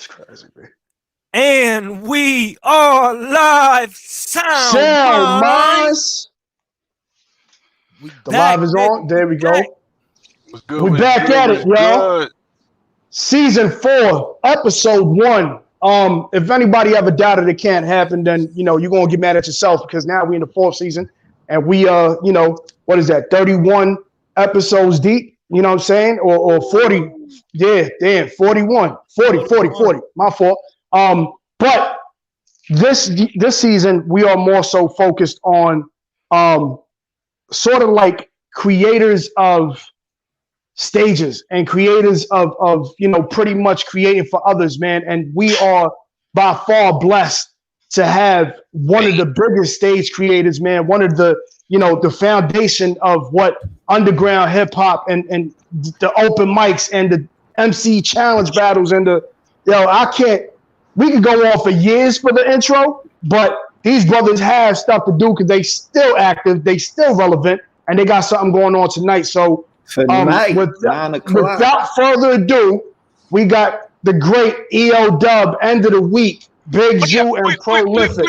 crazy, man. And we are live. Sound minds. The live is on. There we go. We're back at it, y'all. Season 4, episode 1. If anybody ever doubted it can't happen, then you're gonna get mad at yourself because now we're in the 4th season and we what is that, 31 episodes deep, you know what I'm saying? Or 40. Yeah, damn, 41, 40. My fault. But this season we are more so focused on sort of like creators of stages and creators of pretty much creating for others, man. And we are by far blessed to have one of the biggest stage creators, man. One of the the foundation of what underground hip hop and the open mics and the MC challenge battles and the we could go on for years for the intro, but these brothers have stuff to do because they still active, they still relevant, and they got something going on tonight. So without further ado, we got the great EODub, end of the week, Big Jew and Prolific.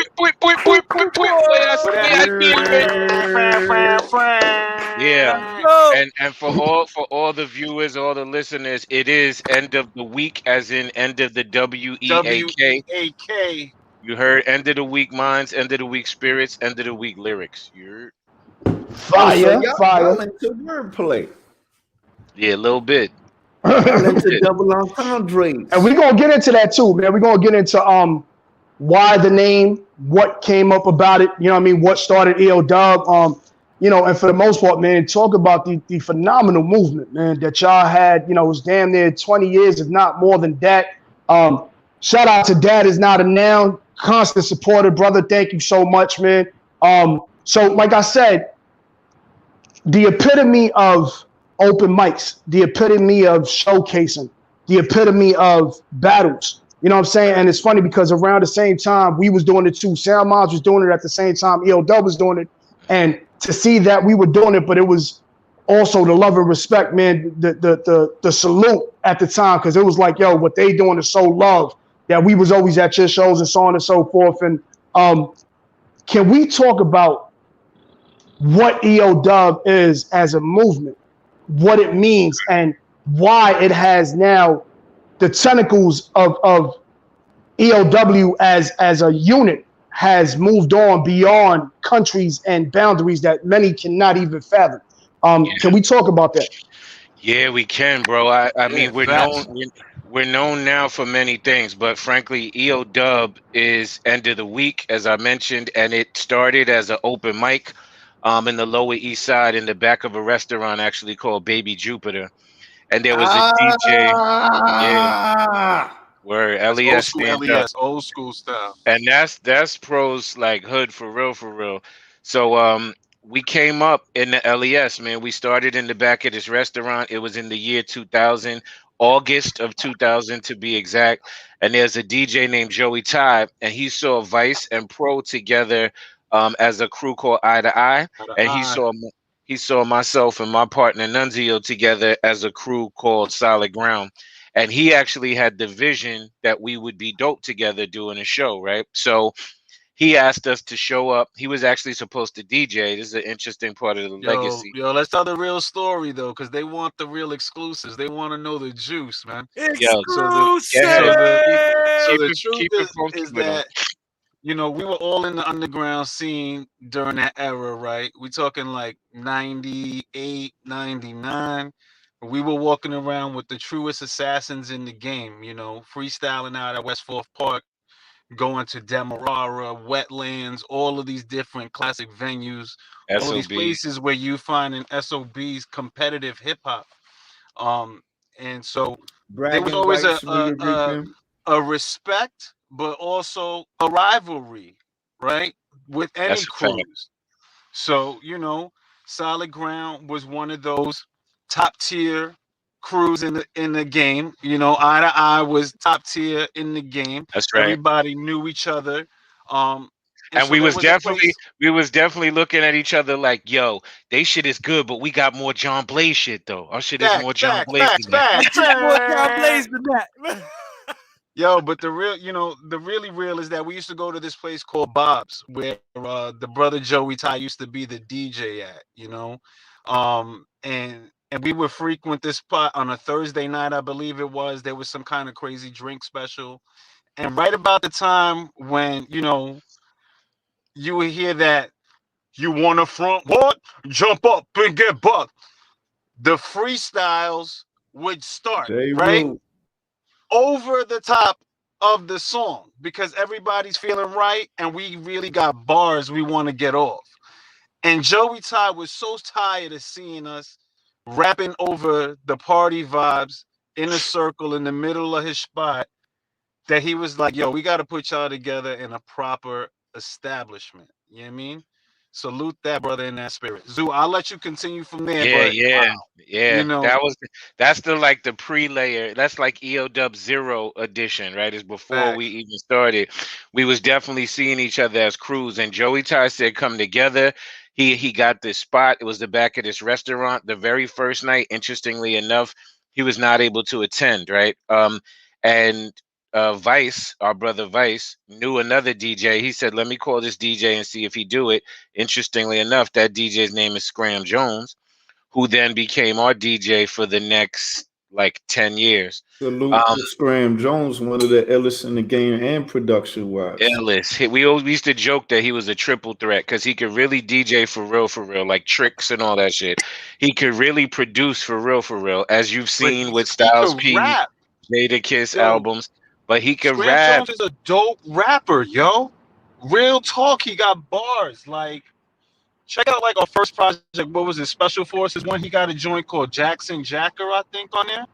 Yeah, and for all the viewers, all the listeners, it is end of the week, as in end of the WEAK. You heard end of the week minds, end of the week spirits, end of the week lyrics. You heard? Fire. Y'all into wordplay. Yeah, a little bit. Y'all into double entendres. And we're gonna get into that too, man. We're gonna get into why the name, what came up about it, you know what I mean, what started EODub, and for the most part, man, talk about the phenomenal movement, man, that y'all had, it was damn near 20 years, if not more than that. Shout out to Dad Is Not a Noun, constant supporter, brother. Thank you so much, man. So like I said, the epitome of open mics, the epitome of showcasing, the epitome of battles. You know what I'm saying? And it's funny because around the same time we was doing it too. Sound Mods was doing it at the same time. EOW was doing it. And to see that we were doing it, but it was also the love and respect, man, the salute at the time, because it was like, yo, what they doing is so love that we was always at your shows and so on and so forth. And can we talk about what EODub is as a movement, what it means, and why it has now the tentacles of EOW as a unit has moved on beyond countries and boundaries that many cannot even fathom. Can we talk about that? Yeah, we can, bro. I mean, we're known now for many things, but frankly, EODub is end of the week, as I mentioned, and it started as an open mic in the Lower East Side in the back of a restaurant actually called Baby Jupiter. And there was a DJ. Yeah. Where LES stands up. Old school style. And that's pros like hood for real. So we came up in the LES, man. We started in the back of this restaurant. It was in the year 2000, August of 2000 to be exact. And there's a DJ named Joey Ty, and he saw Vice and Pro together as a crew called Eye to Eye. And he saw myself and my partner Nunzio together as a crew called Solid Ground. And he actually had the vision that we would be dope together doing a show, right? So he asked us to show up. He was actually supposed to DJ. This is an interesting part of the legacy. Yo, let's tell the real story, though, because they want the real exclusives. They want to know the juice, man. Exclusive! So the truth is that, we were all in the underground scene during that era, right? We're talking like 98, 99. We were walking around with the truest assassins in the game, freestyling out at West 4th Park, going to Demerara, Wetlands, all of these different classic venues, all these places where you find in SOB's competitive hip hop. And so there was always a respect, but also a rivalry, right? With any crews. So, Solid Ground was one of those top tier crews in the game. Eye to Eye was top tier in the game. That's right. Everybody knew each other. And so we was definitely looking at each other like, yo, they shit is good, but we got more John Blaze shit though. Our shit is more John Blaze than that. More John Blaze than that. Yo, but the real, the really real is that we used to go to this place called Bob's, where the brother Joey Ty used to be the DJ at, and we would frequent this spot on a Thursday night, I believe it was. There was some kind of crazy drink special, and right about the time when you would hear that you want to front what, jump up and get bucked, the freestyles would start right over the top of the song because everybody's feeling right and we really got bars we want to get off. And Joey Ty was so tired of seeing us rapping over the party vibes in a circle in the middle of his spot that he was like, yo, we got to put y'all together in a proper establishment. You know what I mean? Salute that brother in that spirit. Zoo, I'll let you continue from there. Yeah, but, yeah. That's the pre-layer. That's like EODub 0 edition, right? It's before we even started. We was definitely seeing each other as crews. And Joey Ty said, come together. He got this spot. It was the back of this restaurant. The very first night, interestingly enough, he was not able to attend, right? And Vice, our brother Vice, knew another DJ. He said, let me call this DJ and see if he do it. Interestingly enough, that DJ's name is Scram Jones, who then became our DJ for the next like 10 years. Salute to Scram Jones, one of the illest in the game and production wise. Illest. We always used to joke that he was a triple threat because he could really DJ for real, like tricks and all that shit. He could really produce for real, as you've seen with Styles P, Jada Kiss albums. But he could rap. Jones is a dope rapper, yo. Real talk, he got bars. Like, check out like our first project. What was it? Special Forces one. He got a joint called Jackson Jacker, I think, on there.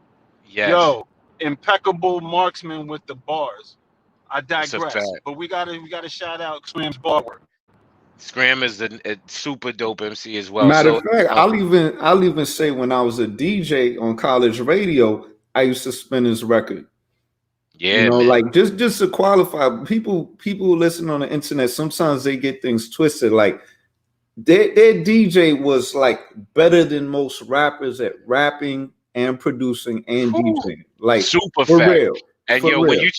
Yes. Yo, impeccable marksman with the bars. I digress. But we gotta shout out Scram's bar work. Scram is a super dope MC as well. Matter of fact, I'll even say when I was a DJ on college radio, I used to spin his record. Yeah, man. like just to qualify, people listen on the internet, sometimes they get things twisted. Like their DJ was like better than most rappers at rapping and producing and DJing. Like super for fat. real. And yo, when you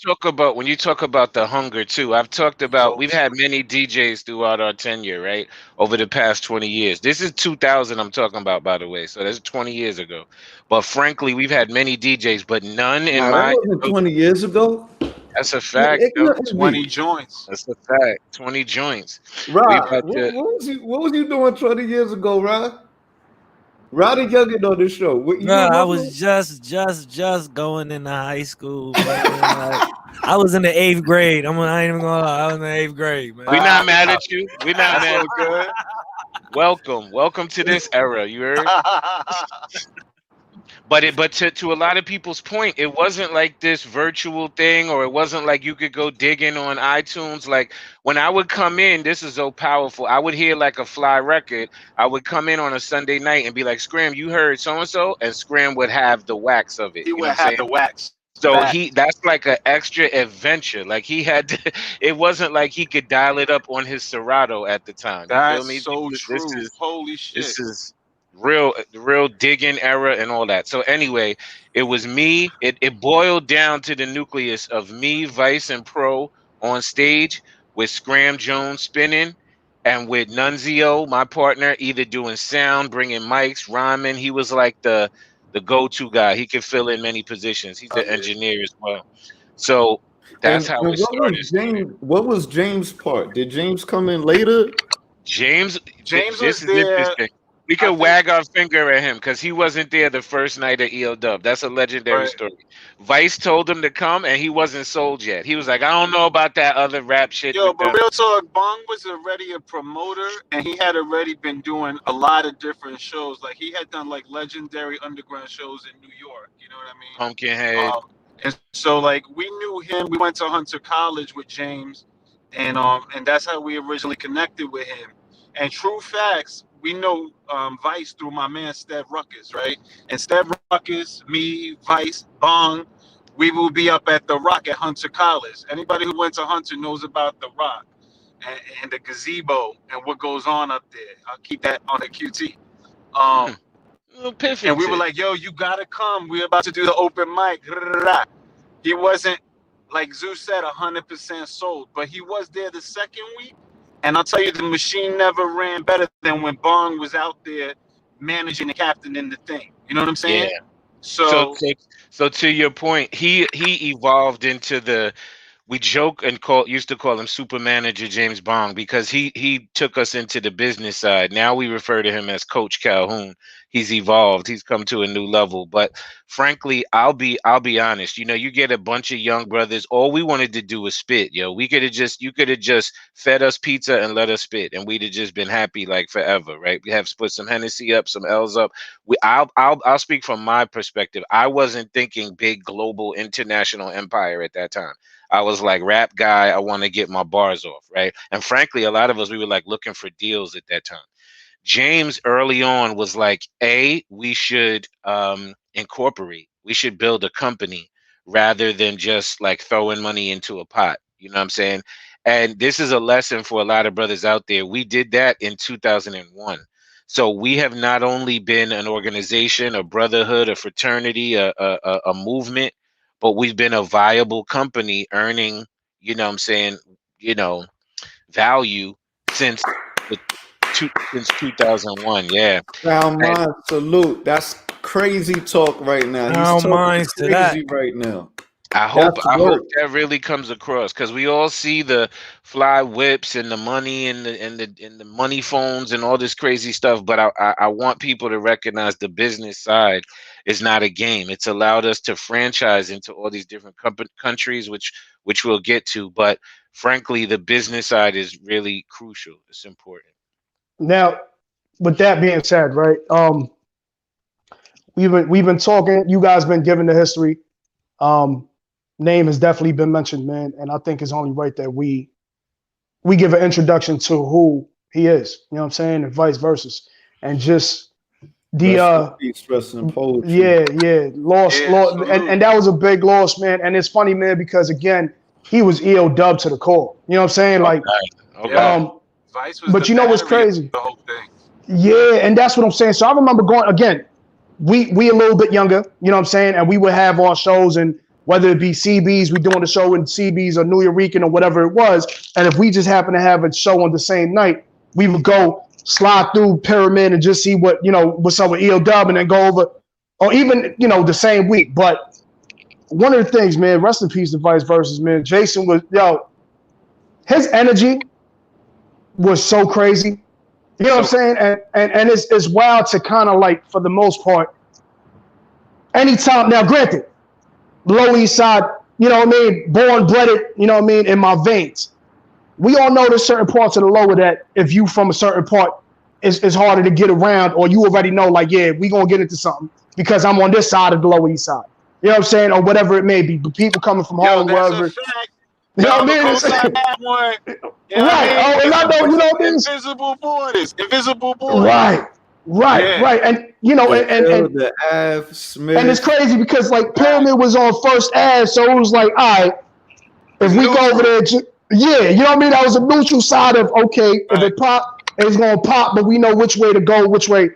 talk about the hunger too, I've talked about we've had many DJs throughout our tenure, right? Over the past 20 years. This is 2000 I'm talking about, by the way. So that's 20 years ago. But frankly, we've had many DJs, but none in my 20 years ago. That's a fact. 20 joints. That's a fact. 20 joints. Rob, what was you doing 20 years ago, Rob? Roddy Youngin on this show. I was just going into high school. I was in the 8th grade. I ain't even gonna lie. I was in the 8th grade, man. We're not mad at you. We're not mad at you. Welcome to this era. You heard? But to a lot of people's point, it wasn't like this virtual thing, or it wasn't like you could go digging on iTunes. Like when I would come in, this is so powerful. I would hear like a fly record. I would come in on a Sunday night and be like, Scram, you heard so-and-so? And Scram would have the wax of it. He would have the wax. So that's like an extra adventure. Like he had to, it wasn't like he could dial it up on his Serato at the time. That's you feel me? So true. Holy shit. This is real digging era and all that. So anyway, it was me. It boiled down to the nucleus of me, Vice, and Pro on stage with Scram Jones spinning, and with Nunzio, my partner, either doing sound, bringing mics, rhyming. He was like the go-to guy. He could fill in many positions. He's an engineer as well. So that's how it started. What was James' part? Did James come in later? James was there. Interesting. We could wag our finger at him because he wasn't there the first night at EODub. That's a legendary story. Vice told him to come, and he wasn't sold yet. He was like, I don't know about that other rap shit. Yo, but real talk, Bong was already a promoter, and he had already been doing a lot of different shows. Like, he had done, like, legendary underground shows in New York. You know what I mean? Pumpkinhead. And so, like, we knew him. We went to Hunter College with James, and that's how we originally connected with him. And true facts, we know Vice through my man Stev Ruckus, right? And Stev Ruckus, me, Vice, Bong, we will be up at the Rock at Hunter College. Anybody who went to Hunter knows about the Rock and the gazebo and what goes on up there. I'll keep that on the QT. And we were like, yo, you gotta come. We're about to do the open mic. He wasn't like Zeus said, 100% sold. But he was there the second week, and I'll tell you, the machine never ran better than when Bong was out there managing the captain in the thing. You know what I'm Yeah. saying? So, So so to your point, he evolved into the, we joke and used to call him super manager James Bond, because he took us into the business side. Now we refer to him as Coach Calhoun. He's evolved. He's come to a new level. But frankly, I'll be honest. You know, you get a bunch of young brothers. All we wanted to do was spit. Yo, you could have just fed us pizza and let us spit, and we'd have just been happy like forever, right? We have put some Hennessy up, some L's up. I'll speak from my perspective. I wasn't thinking big global international empire at that time. I was like, rap guy, I want to get my bars off, right? And frankly, a lot of us, we were like looking for deals at that time. James early on was like, we should incorporate, we should build a company rather than just like throwing money into a pot. You know what I'm saying? And this is a lesson for a lot of brothers out there. We did that in 2001. So we have not only been an organization, a brotherhood, a fraternity, a movement, but we've been a viable company earning, you know what I'm saying, you know, value since since 2001. Yeah. Sound mind salute. That's crazy talk right now. He's talking crazy right now. I hope that really comes across, because we all see the fly whips and the money and the money phones and all this crazy stuff, but I want people to recognize the business side is not a game. It's allowed us to franchise into all these different countries, which we'll get to. But frankly, the business side is really crucial. It's important. Now, with that being said, right? We've been talking. You guys been giving the history. Name has definitely been mentioned, man, and I think it's only right that we give an introduction to who he is. You know what I'm saying, and vice versa, and just the lost, and that was a big loss, man. And it's funny, man, because again, he was EOW to the core. You know what I'm saying, like, Vice was but you know what's crazy? The whole thing. Yeah, and that's what I'm saying. So I remember going again. We a little bit younger, you know what I'm saying, and we would have our shows, and whether it be CBs, we doing the show in CBs or New Yorican or whatever it was, and if we just happen to have a show on the same night, we would go slide through Pyramid and just see what's up with EOW, and then go over, or even the same week. But one of the things, man, rest in peace to vice versa, man. Jason was his energy was so crazy. You know what I'm saying? And it's wild to kind of like, for the most part, anytime. Now, granted, Lower East Side, you know what I mean, born, bred it, you know what I mean, in my veins. We all know there's certain parts of the Lower that if you from a certain part, it's harder to get around, or you already know, like, yeah, we gonna get into something because I'm on this side of the Lower East Side. You know what I'm saying? Or whatever it may be. But people coming from home, wherever. You know what I mean? Right. Oh, and I know, you know what I mean? Invisible borders. Right. And and it's crazy because like Pyramid was on First Ave, so it was like, all right, if we go over there, you know what I mean? That was a neutral side of, okay, if it pop, it's gonna pop, but we know which way to go, which way.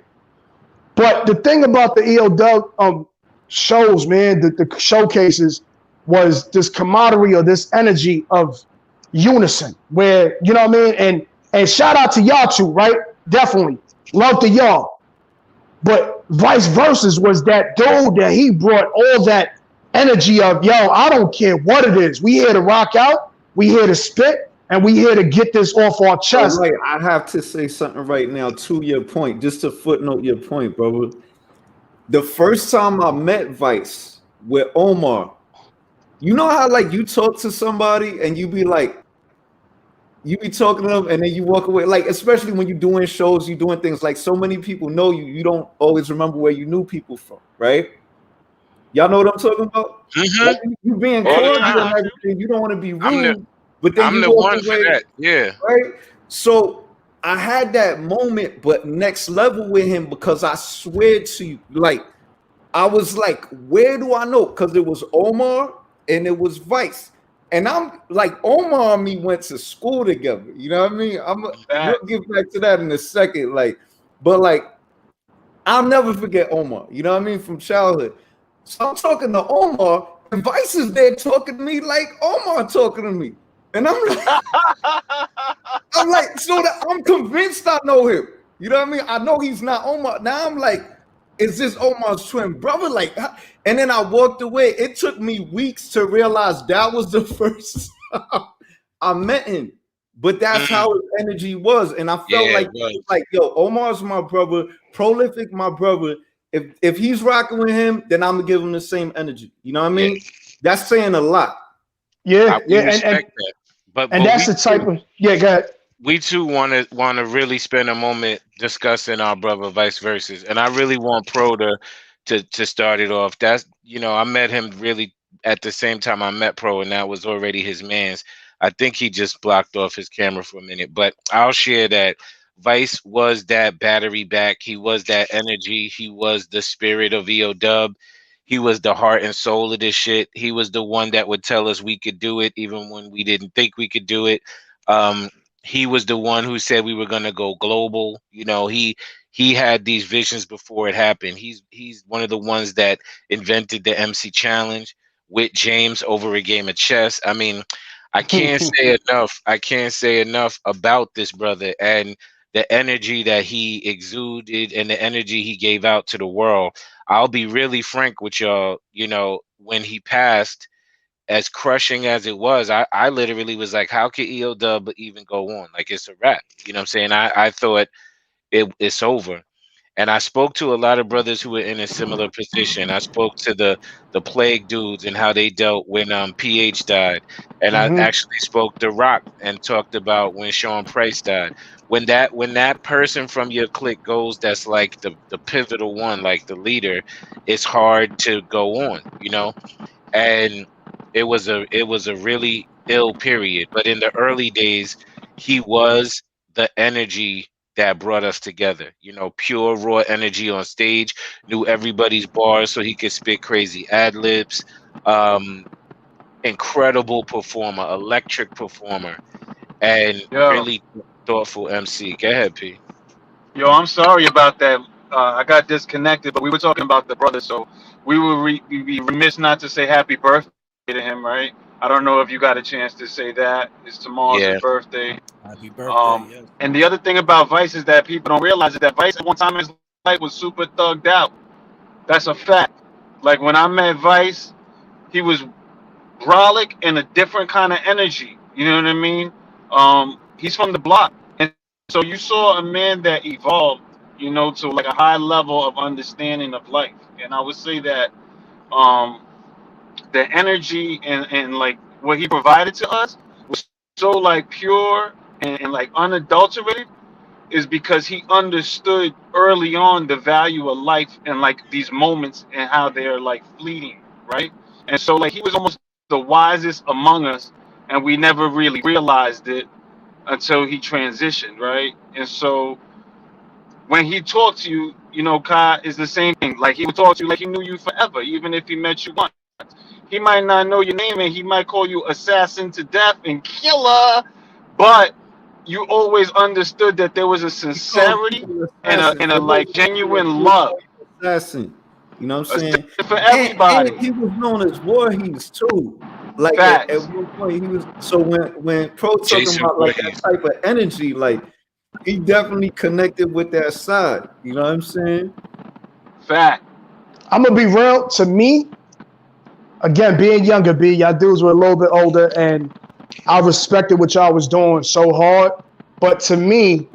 But the thing about the EOW shows, man, the showcases was this camaraderie or this energy of unison, where, you know what I mean? And shout out to y'all too, right? Definitely. Love to y'all. But vice versa was that dude that he brought all that energy of, I don't care what it is. We here to rock out, we here to spit, and we here to get this off our chest. Right. I have to say something right now to your point, just to footnote your point, brother. The first time I met Vice with Omar, you know how like you talk to somebody and you be like, you be talking to them and then you walk away, like, especially when you're doing shows, you're doing things, like so many people know you, you don't always remember where you knew people from, right? Y'all know what I'm talking about? Mm-hmm. Like, you being cordial and everything, you don't want to be rude, but then I'm the one for that, right? So I had that moment, but next level with him, because I swear to you, like, I was like, where do I know? Because it was Omar and it was Vice. And I'm like, Omar and me went to school together. You know what I mean? We'll get back to that in a second. Like, but like, I'll never forget Omar. You know what I mean? From childhood. So I'm talking to Omar, Vice is there talking to me like Omar talking to me. And I'm like, so that I'm convinced I know him. You know what I mean? I know he's not Omar. Now I'm like, is this Omar's twin brother? Like, and then I walked away. It took me weeks to realize that was the first time I met him. But that's how his energy was. And I felt like, yo, Omar's my brother, Prolific my brother. If he's rocking with him, then I'm gonna give him the same energy. You know what I mean? Yeah. That's saying a lot. Yeah, I respect that. But that's the type of go ahead. We too want to really spend a moment discussing our brother Vice versus, and I really want Pro to start it off. That's I met him really at the same time I met Pro, and that was already his man's. I think he just blocked off his camera for a minute, but I'll share that Vice was that battery back. He was that energy. He was the spirit of EODub. He was the heart and soul of this shit. He was the one that would tell us we could do it even when we didn't think we could do it. He was the one who said we were going to go global. He had these visions before it happened. He's one of the ones that invented the MC challenge with James over a game of chess. I mean, I can't say enough. I can't say enough about this brother and the energy that he exuded and the energy he gave out to the world. I'll be really frank with y'all. When he passed, as crushing as it was, I literally was like, how could EODub even go on? Like, it's a wrap. You know what I'm saying? I thought it's over. And I spoke to a lot of brothers who were in a similar position. I spoke to the Plague dudes and how they dealt when PH died. And I actually spoke to Rock and talked about when Sean Price died. When that person from your clique goes, that's like the pivotal one, like the leader, it's hard to go on, And it was a really ill period. But in the early days, he was the energy that brought us together, pure raw energy on stage, knew everybody's bars so he could spit crazy ad libs. Incredible performer, electric performer, and really thoughtful MC. Go ahead, P. Yo, I'm sorry about that. I got disconnected, but we were talking about the brother, so we would be remiss not to say happy birthday to him, right? I don't know if you got a chance to say that. It's tomorrow's birthday. Happy birthday. And the other thing about Vice is that people don't realize is that Vice at one time in his life was super thugged out. That's a fact. Like when I met Vice, he was brolic and a different kind of energy. You know what I mean? He's from the block. And so you saw a man that evolved, to like a high level of understanding of life. And I would say that the energy and like what he provided to us was so like pure and like unadulterated, is because he understood early on the value of life and like these moments and how they're like fleeting, right? And so like he was almost the wisest among us, and we never really realized it until he transitioned, right? And so when he talked to you, Kai, is the same thing. Like he would talk to you like he knew you forever, even if he met you once. He might not know your name and he might call you assassin to death and killer, but you always understood that there was a sincerity and a like genuine love. Assassin, you know what I'm saying? For everybody. And he was known as Voorhees too. Like at one point he was. So when Pro talking about like that type of energy, like he definitely connected with that side. You know what I'm saying? Fact. I'm gonna be real. To me, again, being younger, y'all dudes were a little bit older, and I respected what y'all was doing so hard. But to me,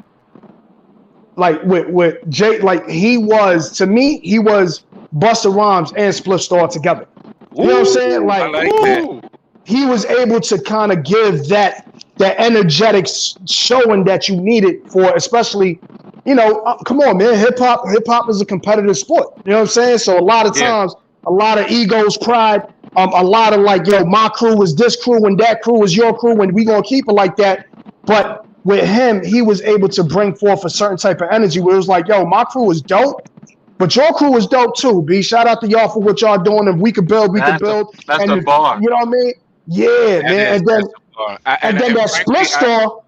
like with Jay, like he was Busta Rhymes and Spliff Star together. You know what I'm saying? Like, I like that. He was able to kind of give that energetic showing that you needed for, especially, come on, man, hip hop is a competitive sport. You know what I'm saying? So a lot of times, a lot of egos cried. A lot of like, yo, my crew was this crew and that crew was your crew, and we gonna keep it like that. But with him, he was able to bring forth a certain type of energy where it was like, yo, my crew is dope, but your crew is dope too. B, shout out to y'all for what y'all doing. If we could build, we could build. That's the bar. You know what I mean? Yeah, man. And then that Split Star.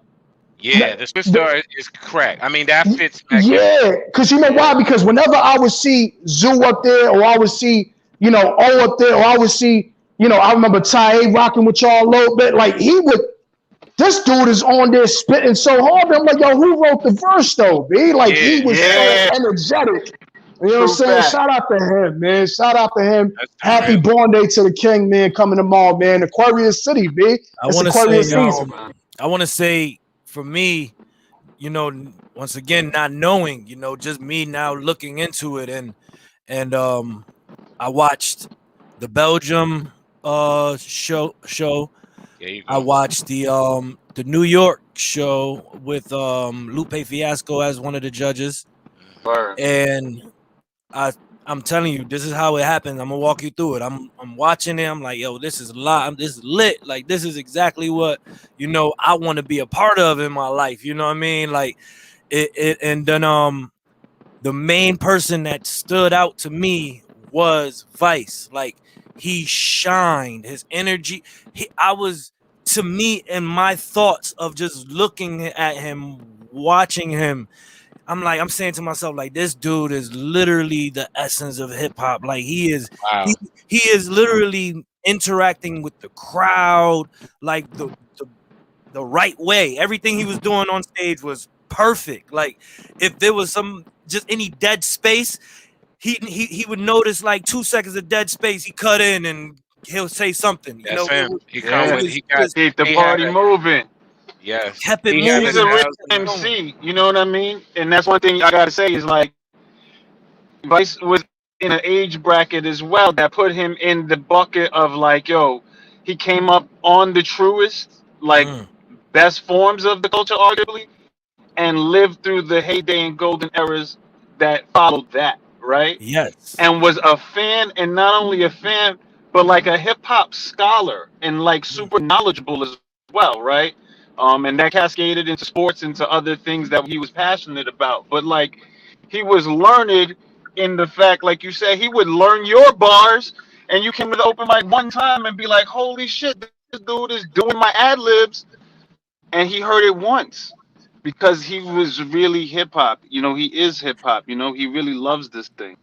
Yeah, the Split Star is crack. I mean, that fits. Yeah, because you know why? Because whenever I would see Zoo up there, or I would see, O up there, or I would see, You know, I remember Ty rocking with y'all a little bit. Like he would. This dude is on there spitting so hard. I'm like, yo, who wrote the verse though, B? Like he was so energetic. You know what I'm saying? Fact. Shout out to him, man. Shout out to him. That's the Happy real. born day to the king, man. Coming tomorrow, man. Aquarius City, B. It's Aquarius season. I want to say for me, you know, once again, not knowing, you know, just me now looking into it, and I watched the Belgium show. There you go. I watched the New York show with Lupe Fiasco as one of the judges. Word. And I'm telling you, this is how it happened. I'm gonna walk you through it. I'm watching it. I'm like, yo, this is this is lit. Like, this is exactly what, you know, I want to be a part of in my life. You know what I mean? Like it and then the main person that stood out to me was Vice. Like, he shined, his energy. To me, in my thoughts of just looking at him, watching him, I'm saying to myself, like, this dude is literally the essence of hip hop. Like, he is, he is literally interacting with the crowd, like the right way. Everything he was doing on stage was perfect. Like, if there was just any dead space, he would notice like 2 seconds of dead space. He cut in and he'll say something. You know, him. He Keep the he party had moving. Yes. kept it He had moving. He's a rich thousand- MC. You know what I mean? And that's one thing I gotta say is like Vice was in an age bracket as well that put him in the bucket of like, yo, he came up on the truest, like best forms of the culture, arguably, and lived through the heyday and golden eras that followed that, right? Yes. And was a fan, and not only a fan, but like a hip hop scholar and like super knowledgeable as well, right? And that cascaded into sports, into other things that he was passionate about. But like, he was learned in the fact, like you said, he would learn your bars, and you came to the open mic one time and be like, "Holy shit, this dude is doing my ad libs," and he heard it once because he was really hip hop. You know, he is hip hop. You know, he really loves this thing.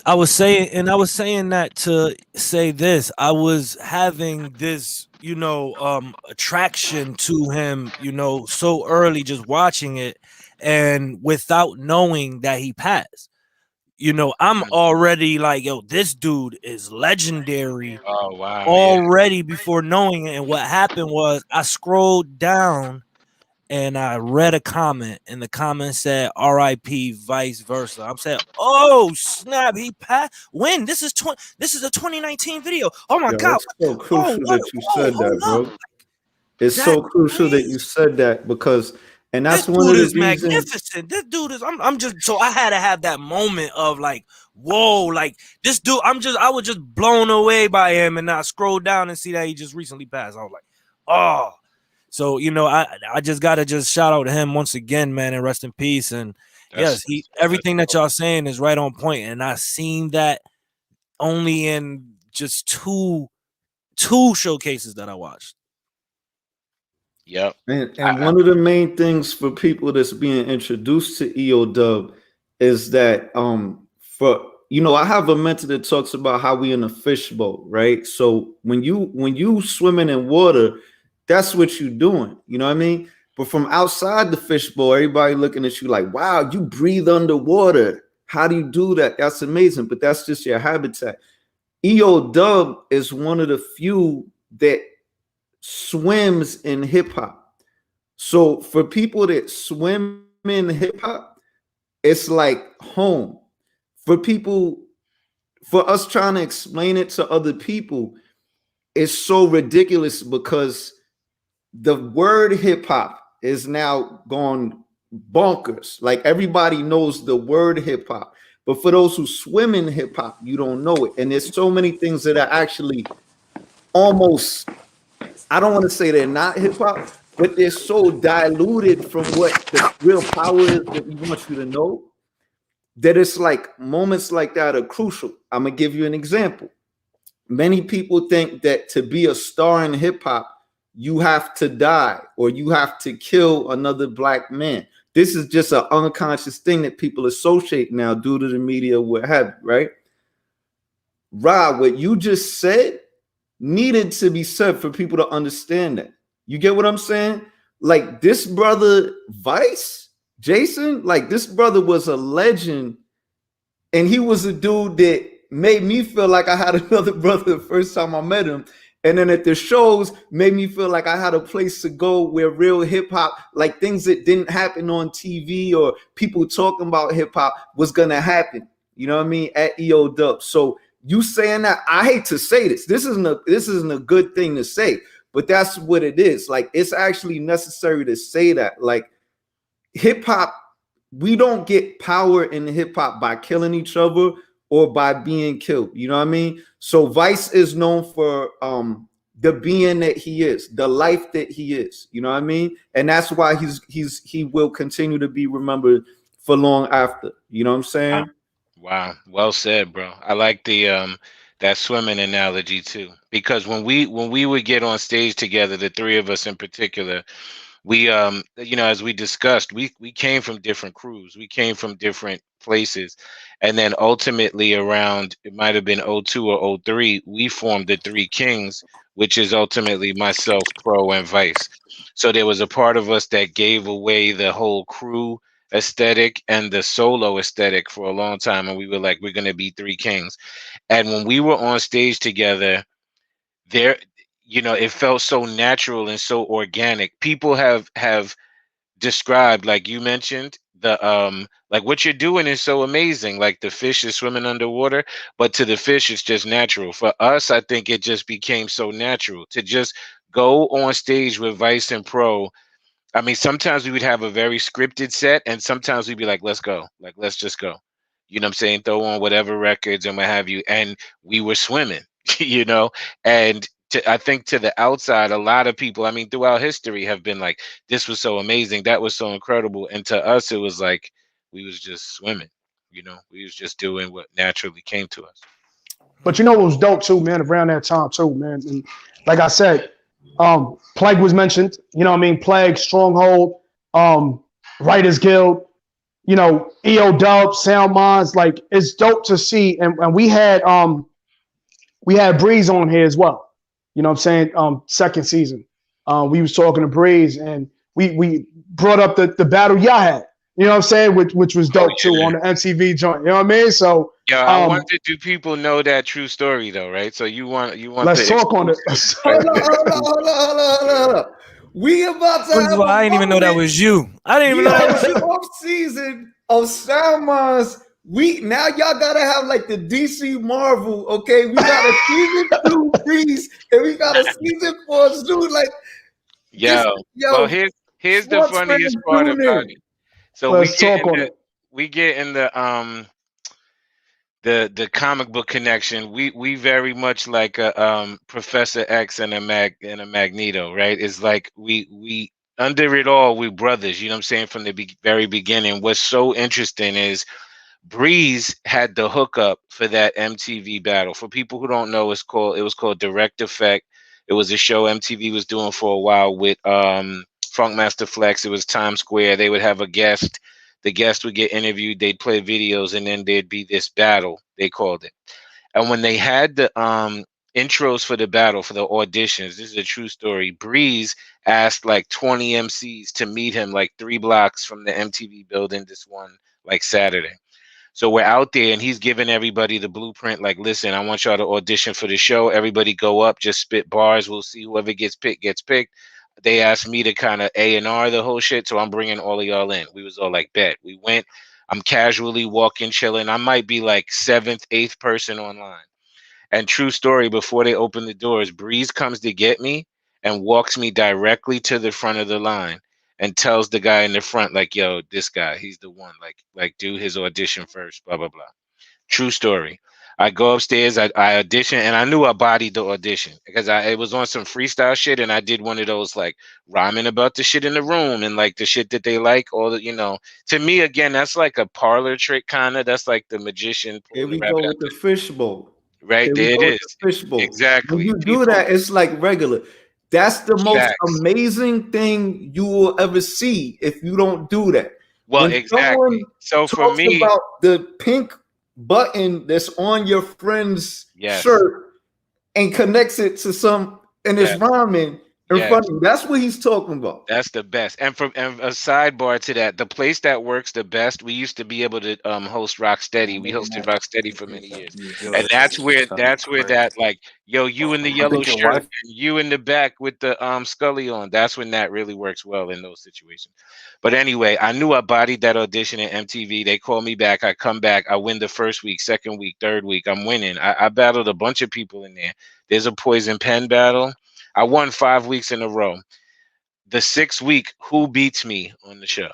I was saying that to say this. I was having this, you know, attraction to him, you know, so early, just watching it, and without knowing that he passed. You know, I'm already like, yo, this dude is legendary Oh wow. already before knowing it. And what happened was I scrolled down and I read a comment, and the comment said R.I.P. vice versa. I'm saying, oh snap, he passed. When? This is a 2019 video. Oh my god. It's so crucial that you said that, bro. Up. It's so crucial that you said that, because, and that's this one dude of the is reasons. magnificent. This dude is. I'm just. So I had to have that moment of like, whoa, like this dude. I was just blown away by him, and I scrolled down and see that he just recently passed. I was like, oh. So, you know, I just gotta just shout out to him once again, man, and rest in peace. And everything that y'all saying is right on point. And I seen that only in just two showcases that I watched. Yep. And one of the main things for people that's being introduced to EODub is that I have a mentor that talks about how we in a fishbowl, right? So when you swimming in water, that's what you're doing, you know what I mean? But from outside the fishbowl, everybody looking at you like, wow, you breathe underwater. How do you do that? That's amazing, but that's just your habitat. EODub is one of the few that swims in hip hop. So for people that swim in hip hop, it's like home. For us trying to explain it to other people, it's so ridiculous because the word hip hop is now gone bonkers. Like, everybody knows the word hip hop, but for those who swim in hip hop, you don't know it. And there's so many things that are actually almost, I don't want to say they're not hip hop, but they're so diluted from what the real power is that we want you to know, that it's like moments like that are crucial. I'm gonna give you an example. Many people think that to be a star in hip hop, you have to die or you have to kill another black man. This is just an unconscious thing that people associate now due to the media, what have you, right? Rob, what you just said needed to be said for people to understand that. You get what I'm saying? Like this brother Vice, Jason, like this brother was a legend, and he was a dude that made me feel like I had another brother the first time I met him. And then at the shows, made me feel like I had a place to go where real hip hop, like things that didn't happen on TV or people talking about hip hop, was gonna happen. You know what I mean? At EOW. So you saying that, I hate to say this. This isn't a good thing to say, but that's what it is. Like it's actually necessary to say that. Like hip hop, we don't get power in hip hop by killing each other or by being killed. You know what I mean? So Vice is known for the being that he is, the life that he is. You know what I mean? And that's why he will continue to be remembered for long after. You know what I'm saying? Wow. Well said, bro. I like the that swimming analogy too. Because when we would get on stage together, the three of us in particular, we you know, as we discussed, we came from different crews, we came from different places, and then ultimately around, it might have been '02 or '03, we formed the Three Kings, which is ultimately myself, Pro, and Vice. So there was a part of us that gave away the whole crew aesthetic and the solo aesthetic for a long time, and we were like, we're gonna be Three Kings. And when we were on stage together, there, you know, it felt so natural and so organic. People have described, like you mentioned, the like what you're doing is so amazing, like the fish is swimming underwater, but to the fish it's just natural. For us, I think it just became so natural to just go on stage with Vice and Pro. I mean, sometimes we would have a very scripted set, and sometimes we'd be like, let's go, like let's just go, you know what I'm saying, throw on whatever records and what have you, and we were swimming. You know, and I think to the outside, a lot of people, I mean, throughout history have been like, this was so amazing, that was so incredible. And to us, it was like, we was just swimming, you know, we was just doing what naturally came to us. But you know what was dope too, man, around that time too, man. And like I said, Plague was mentioned, you know what I mean? Plague, Stronghold, Writers Guild, you know, EOW, Sound Minds, like it's dope to see. And we had Breeze on here as well. You know what I'm saying? Second season. We was talking to Breeze, and we brought up the battle y'all had. You know what I'm saying? Which was dope too on the MTV joint. You know what I mean? So yeah, I wonder, do people know that true story though, right? So you want let's talk on it. Hold on. We about to First of all, I didn't even know that was you. I didn't even know that was you. Off season of Sound Minds. Now y'all gotta have like the DC Marvel, okay? We got a season 2 Breeze, and we got a season 4 Zoo. Like, yo, well, here's the funniest part about it. So we get in the comic book connection. We very much like a Professor X and a Magneto, right? It's like we under it all, we brothers. You know what I'm saying? From the very beginning. What's so interesting is Breeze had the hookup for that MTV battle. For people who don't know, it was called Direct Effect. It was a show MTV was doing for a while with Funkmaster Flex. It was Times Square. They would have a guest. The guest would get interviewed. They'd play videos, and then there'd be this battle, they called it. And when they had the intros for the battle, for the auditions, this is a true story, Breeze asked like 20 MCs to meet him like 3 blocks from the MTV building this one like Saturday. So we're out there, and he's giving everybody the blueprint. Like, listen, I want y'all to audition for the show. Everybody go up, just spit bars. We'll see whoever gets picked gets picked. They asked me to kind of A&R the whole shit, so I'm bringing all of y'all in. We was all like, bet. We went. I'm casually walking, chilling. I might be like 7th, 8th person online. And true story, before they open the doors, Breeze comes to get me and walks me directly to the front of the line and tells the guy in the front, like, yo, this guy, he's the one, like do his audition first, blah, blah, blah. True story. I go upstairs, I audition, and I knew I bodied the audition because it was on some freestyle shit, and I did one of those like rhyming about the shit in the room and like the shit that they like, all the, you know, to me, again, that's like a parlor trick kind of. That's like the magician. Here we go with the fishbowl. Right, there it is. Fishbowl. Exactly. When you do that, it's like regular. That's the most amazing thing you will ever see if you don't do that. Well, exactly. So for me, about the pink button that's on your friend's shirt, and connects it to some and it's rhyming in front of you. That's what he's talking about. That's the best. And a sidebar to that, the place that works the best, we used to be able to host Rocksteady. We hosted Rocksteady for many years. And that's where that like, yo, you in the yellow shirt and you in the back with the Scully on. That's when that really works well in those situations. But anyway, I knew I bodied that audition at MTV. They call me back. I come back. I win the first week, second week, third week. I'm winning. I battled a bunch of people in there. There's a poison pen battle. I won 5 weeks in a row. The 6th week, who beats me on the show?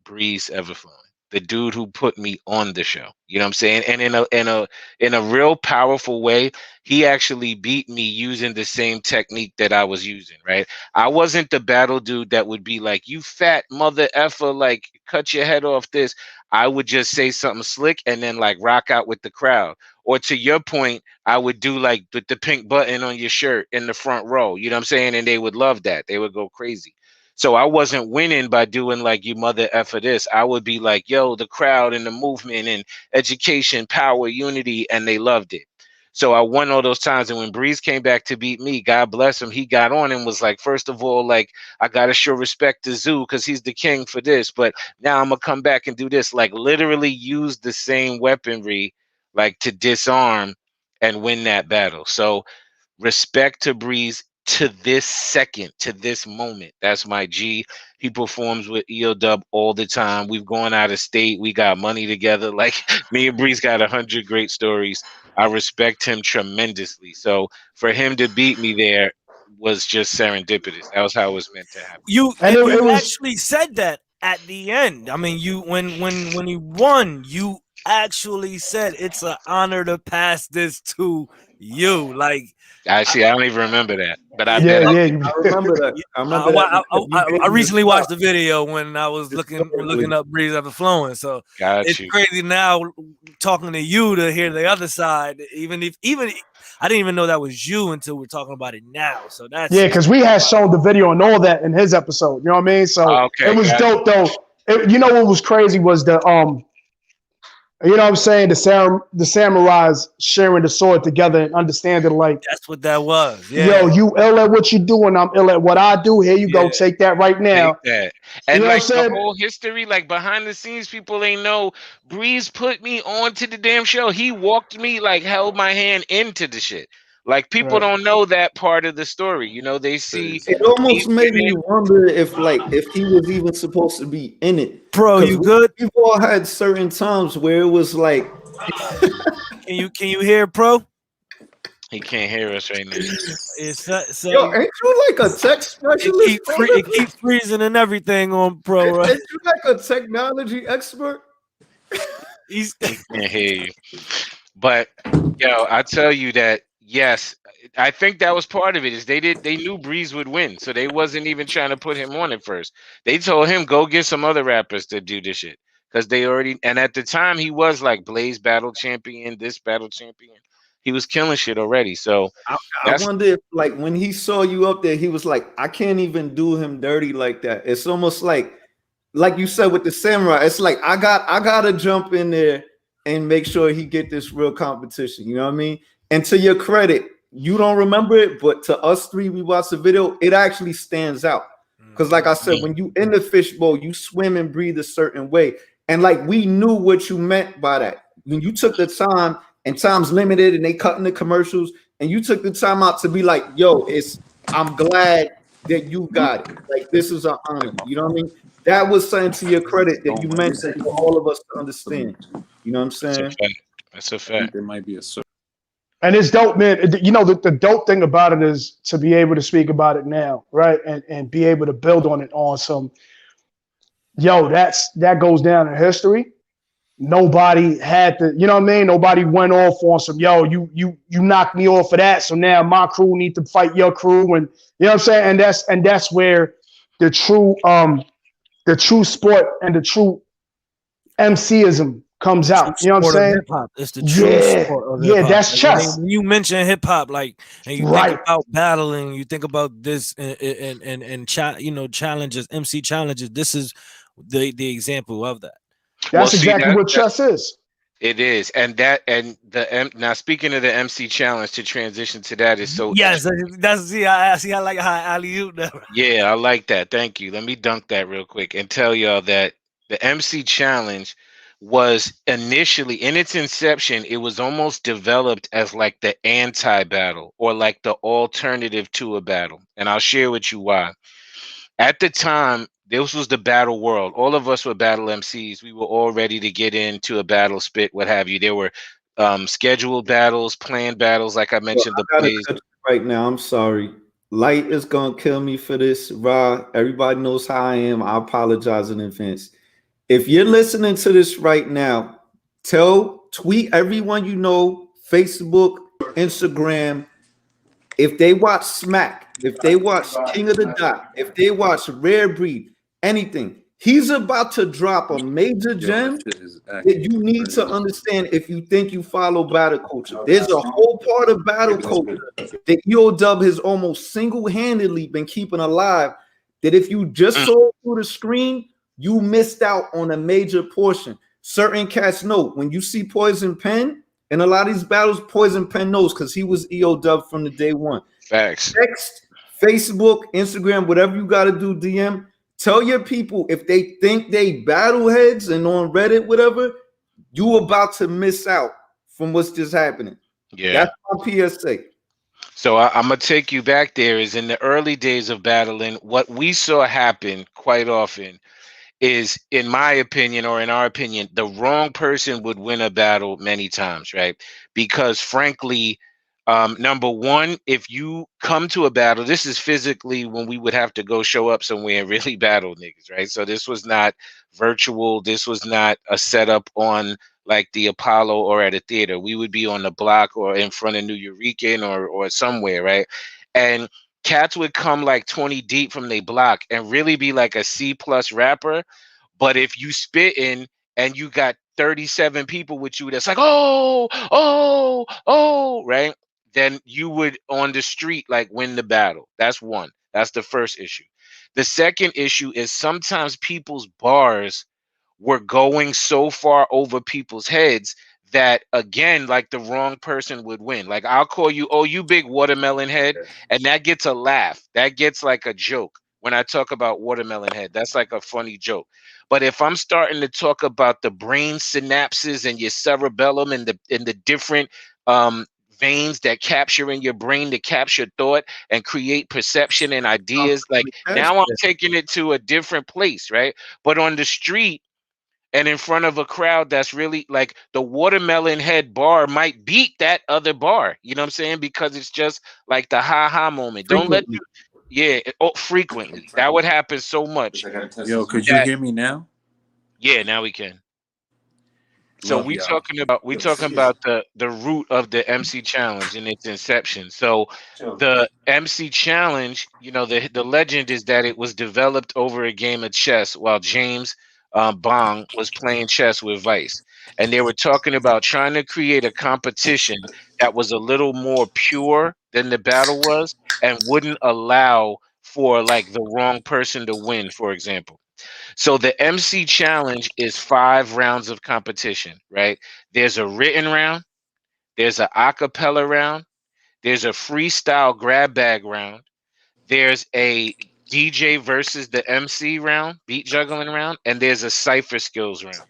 Breeze Everflowing, the dude who put me on the show. You know what I'm saying? And in a real powerful way, he actually beat me using the same technique that I was using, right? I wasn't the battle dude that would be like, you fat mother effer, like cut your head off this. I would just say something slick and then like rock out with the crowd. Or to your point, I would do like the pink button on your shirt in the front row. You know what I'm saying? And they would love that. They would go crazy. So I wasn't winning by doing like you mother effer this. I would be like, yo, the crowd and the movement and education, power, unity, and they loved it. So I won all those times. And when Breeze came back to beat me, God bless him, he got on and was like, first of all, like, I got to show respect to Zoo because he's the king for this. But now I'm going to come back and do this. Like literally use the same weaponry like to disarm and win that battle. So respect to Breeze to this second, to this moment. That's my G. He performs with EODub all the time. We've gone out of state. We got money together. Like me and Breeze got 100 great stories. I respect him tremendously. So for him to beat me there was just serendipitous. That was how it was meant to happen. You actually said that at the end. I mean, you when you won, you actually said it's an honor to pass this to you. Like I don't even remember that, but I remember that. I recently watched the video when I was looking up Breeze Everflowing. So it's crazy now talking to you to hear the other side. Even I didn't even know that was you until we're talking about it now. So that's because we had shown the video and all that in his episode. You know what I mean? So it was dope though. You know what was crazy was the you know what I'm saying? The samurais sharing the sword together and understanding like that's what that was. Yeah. Yo, you ill at what you do and I'm ill at what I do. Here you go, take that right now. Take that. And you know like the whole history, like behind the scenes, people ain't know Breeze put me onto the damn show. He walked me, like held my hand into the shit. Like people don't know that part of the story. You know, they see it almost made me wonder if he was even supposed to be in it. Bro, you good? We've all had certain times where it was like Can you hear Pro? He can't hear us right now. Yo, ain't you like a tech specialist? It keeps freezing and everything on Pro, right? Ain't you like a technology expert? He can't hear you. But yo, I tell you that yes, I think that was part of it. Is they knew Breeze would win, so they wasn't even trying to put him on at first. They told him go get some other rappers to do this shit because they already. And at the time, he was like Blaze battle champion, this battle champion. He was killing shit already. So I wonder if like when he saw you up there, he was like, I can't even do him dirty like that. It's almost like you said with the samurai. It's like I gotta jump in there and make sure he get this real competition. You know what I mean? And to your credit, you don't remember it, but to us three, we watched the video, it actually stands out. Because like I said, when you in the fishbowl, you swim and breathe a certain way. And like we knew what you meant by that. When you took the time, and time's limited, and they cutting the commercials, and you took the time out to be like, yo, I'm glad that you got it. Like, this is an honor. You know what I mean? That was something to your credit that you mentioned for all of us to understand. You know what I'm saying? That's a fact. There might be a certain. And it's dope, man. You know, the dope thing about it is to be able to speak about it now, right? And be able to build on it on some, yo, that goes down in history. Nobody had to, you know what I mean? Nobody went off on some, yo, you knocked me off of that. So now my crew need to fight your crew. And you know what I'm saying? And that's where the true sport and the true MCism comes out. You know what I'm saying? Hip-hop. It's the true sport of hip-hop. That's chess. When you mention hip-hop, like, and you think about battling, you think about this and challenges, MC challenges. This is the example of that. That's exactly what chess is. It is, and now speaking of the MC challenge, to transition to that is so Yes, that's see. I see. I like how alley-oop that. yeah, I like that. Thank you. Let me dunk that real quick and tell y'all that the MC challenge was initially in its inception, it was almost developed as like the anti-battle or like the alternative to a battle, and I'll share with you why. At the time, this was the battle world. All of us were battle MCs. We were all ready to get into a battle, spit, what have you. There were scheduled battles, planned battles, like I mentioned, I the gotta plays. cut you right now. I'm sorry. Light is gonna kill me for this, Raw. Everybody knows how I am. I apologize in advance. If you're listening to this right now, tweet everyone you know, Facebook, Instagram. If they watch Smack, if they watch King of the Dot, if they watch Rare Breed, anything, he's about to drop a major gem that you need to understand if you think you follow battle culture. There's a whole part of battle culture that EOW has almost single-handedly been keeping alive, that if you just saw it through the screen, you missed out on a major portion. Certain cats know when you see Poison Pen, in a lot of these battles, Poison Pen knows because he was EOW from the day one. Facts. Text, Facebook, Instagram, whatever you got to do, DM. Tell your people if they think they battle heads and on Reddit, whatever, you about to miss out from what's just happening. Yeah. That's my PSA. So I'm gonna take you back there. Is in the early days of battling, what we saw happen quite often is, in my opinion, or in our opinion, the wrong person would win a battle many times, right? Because frankly, number one, if you come to a battle, this is physically when we would have to go show up somewhere and really battle niggas, right? So this was not virtual. This was not a setup on like the Apollo or at a theater. We would be on the block or in front of New Eurekan or somewhere, right? And cats would come like 20 deep from their block and really be like a C plus rapper. But if you spit in and you got 37 people with you, that's like, oh, right? Then you would on the street like win the battle. That's one. That's the first issue. The second issue is sometimes people's bars were going so far over people's heads that, again, like the wrong person would win. Like I'll call you, oh, you big watermelon head, and that gets a laugh. That gets like a joke when I talk about watermelon head. That's like a funny joke. But if I'm starting to talk about the brain synapses and your cerebellum and the different veins that capture in your brain to capture thought and create perception and ideas, like now I'm taking it to a different place, right? But on the street and in front of a crowd that's really like the watermelon head bar might beat that other bar, you know what I'm saying? Because it's just like the ha moment. Don't let you, yeah, frequently. That would happen so much. Yo, could you hear me now? Yeah, now we can. So Love we y'all. talking about the root of the MC challenge and its inception. So the MC challenge, you know, the legend is that it was developed over a game of chess while James Bong was playing chess with Vice, and they were talking about trying to create a competition that was a little more pure than the battle was and wouldn't allow for like the wrong person to win, for example. So the MC challenge is 5 rounds of competition, right? There's a written round, there's an acapella round, there's a freestyle grab bag round, there's a DJ versus the MC round, beat juggling round, and there's a cipher skills round.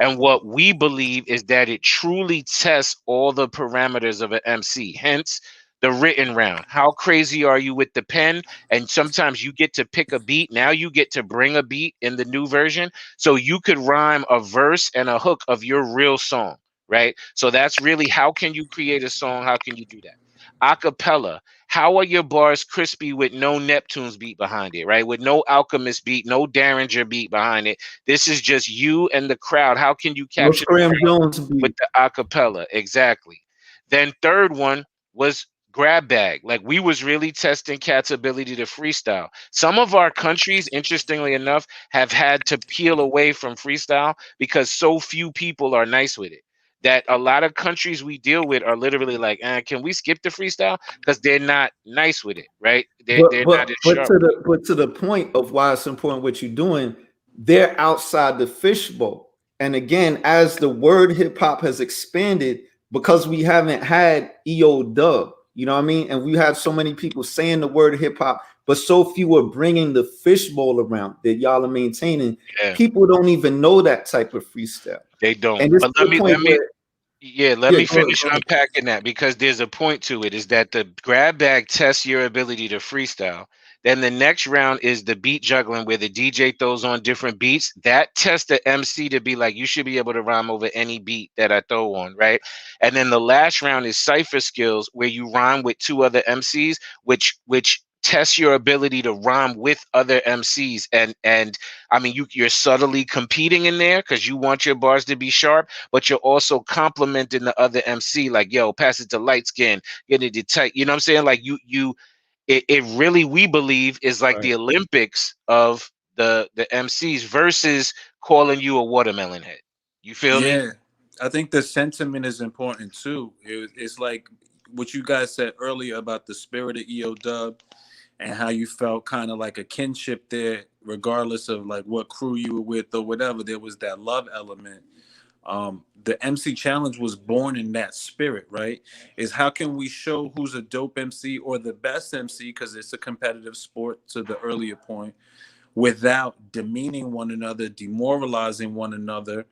And what we believe is that it truly tests all the parameters of an MC. Hence, the written round. How crazy are you with the pen? And sometimes you get to pick a beat. Now you get to bring a beat in the new version. So you could rhyme a verse and a hook of your real song, right? So that's really how can you create a song? How can you do that? Acapella. How are your bars crispy with no Neptune's beat behind it, right? With no Alchemist beat, no Derringer beat behind it. This is just you and the crowd. How can you capture the crowd Jones with the acapella? Exactly. Then third one was grab bag. Like we was really testing cats' ability to freestyle. Some of our countries, interestingly enough, have had to peel away from freestyle because so few people are nice with it. That a lot of countries we deal with are literally like, can we skip the freestyle? Because they're not nice with it, right? They're not as sharp. To the point of why it's important what you're doing, they're outside the fishbowl. And again, as the word hip hop has expanded, because we haven't had EOW, you know what I mean? And we have so many people saying the word hip hop, but so few are bringing the fishbowl around that y'all are maintaining. Yeah. People don't even know that type of freestyle. They don't. And this But is the point where, let me go ahead, finish go ahead. unpacking that, because there's a point to it, is that the grab bag tests your ability to freestyle. Then the next round is the beat juggling, where the DJ throws on different beats. That tests the MC to be like, you should be able to rhyme over any beat that I throw on, right? And then the last round is cipher skills, where you rhyme with two other MCs, which tests your ability to rhyme with other MCs. And I mean, you're subtly competing in there because you want your bars to be sharp, but you're also complimenting the other MC, like, yo, pass it to light skin, get it to tight. You know what I'm saying? Like it really, we believe, is like the Olympics of the MCs versus calling you a watermelon head. You feel me? Yeah, I think the sentiment is important too. It's like what you guys said earlier about the spirit of EOW and how you felt kind of like a kinship there, regardless of like what crew you were with or whatever. There was that love element. The MC challenge was born in that spirit, right? Is how can we show who's a dope MC or the best MC, because it's a competitive sport, to the earlier point, without demeaning one another, demoralizing one another,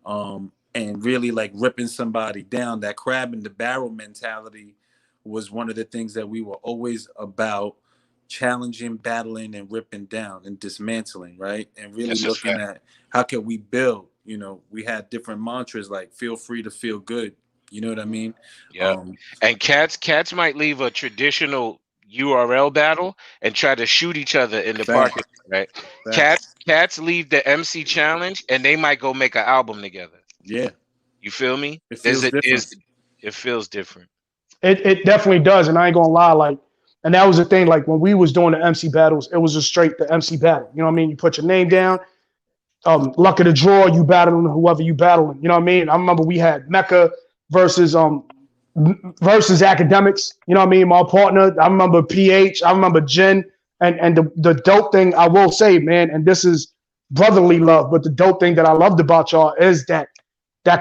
and really like ripping somebody down. That crab in the barrel mentality was one of the things that we were always about: challenging, battling, and ripping down and dismantling, right? And really looking at how can we build. You know, we had different mantras like "feel free to feel good." You know what I mean? Yeah. And cats might leave a traditional URL battle and try to shoot each other in the parking lot, right? Cats leave the MC challenge and they might go make an album together. Yeah. You feel me? It feels different. It feels different. It definitely does, and I ain't gonna lie, like, and that was the thing. Like when we was doing the MC battles, it was just straight the MC battle. You know what I mean? You put your name down. Luck of the draw, you battling whoever you battling. You know what I mean? I remember we had Mecca versus academics. You know what I mean? My partner. I remember PH. I remember Jen. And the dope thing I will say, man, and this is brotherly love, but the dope thing that I loved about y'all is that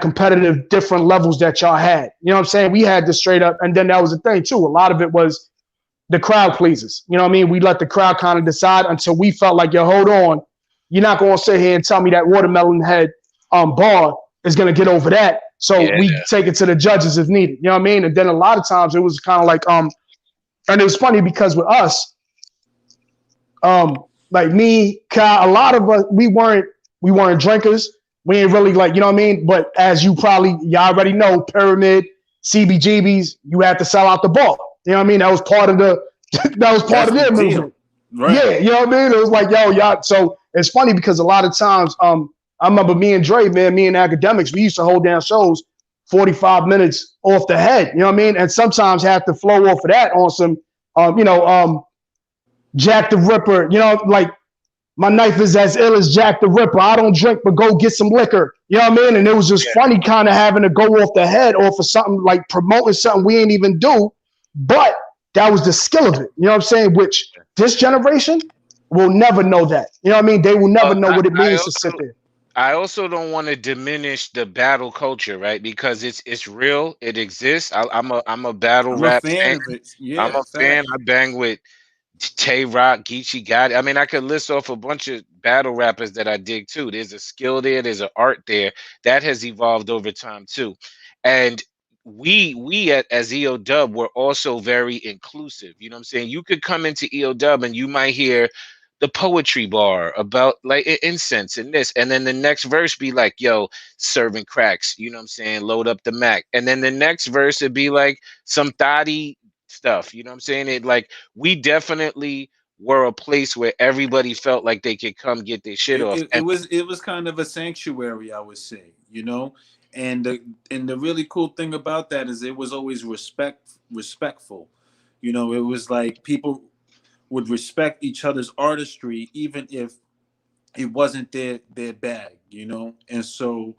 competitive different levels that y'all had. You know what I'm saying? We had this straight up, and then that was the thing too. A lot of it was the crowd pleases. You know what I mean? We let the crowd kind of decide until we felt like, yo, hold on. You're not going to sit here and tell me that watermelon head bar is going to get over that. So we take it to the judges if needed. You know what I mean? And then a lot of times it was kind of like, and it was funny because with us, like me, Kyle, a lot of us, we weren't drinkers. We ain't really like, you know what I mean? But as y'all already know, Pyramid, CBGBs, you had to sell out the bar. You know what I mean? That was part of their movement. Right. Yeah, you know what I mean? It was like, yo, y'all. So it's funny because a lot of times, I remember me and Dre, man, me and academics, we used to hold down shows 45 minutes off the head. You know what I mean? And sometimes have to flow off of that on some, Jack the Ripper. You know, like my knife is as ill as Jack the Ripper. I don't drink, but go get some liquor. You know what I mean? And it was just funny kind of having to go off the head off of something like promoting something we ain't even do. But that was the skill of it. You know what I'm saying? Which this generation will never know that. You know what I mean? They will never know what it means to sit there. I also don't want to diminish the battle culture, right? Because it's real. It exists. I'm a battle rap fan. I'm a fan. I bang with Tay Rock, Geechee God. I mean, I could list off a bunch of battle rappers that I dig too. There's a skill there. There's an art there that has evolved over time too. And we as EODub were also very inclusive. You know what I'm saying? You could come into EODub and you might hear the poetry bar about like incense and this, and then the next verse be like, yo, serving cracks, you know what I'm saying, load up the Mac, and then the next verse would be like some thotty stuff, you know what I'm saying? It like, we definitely were a place where everybody felt like they could come get their shit off. It was kind of a sanctuary, I would say, you know. And the really cool thing about that is it was always respectful. You know, it was like people would respect each other's artistry, even if it wasn't their bag, you know? And so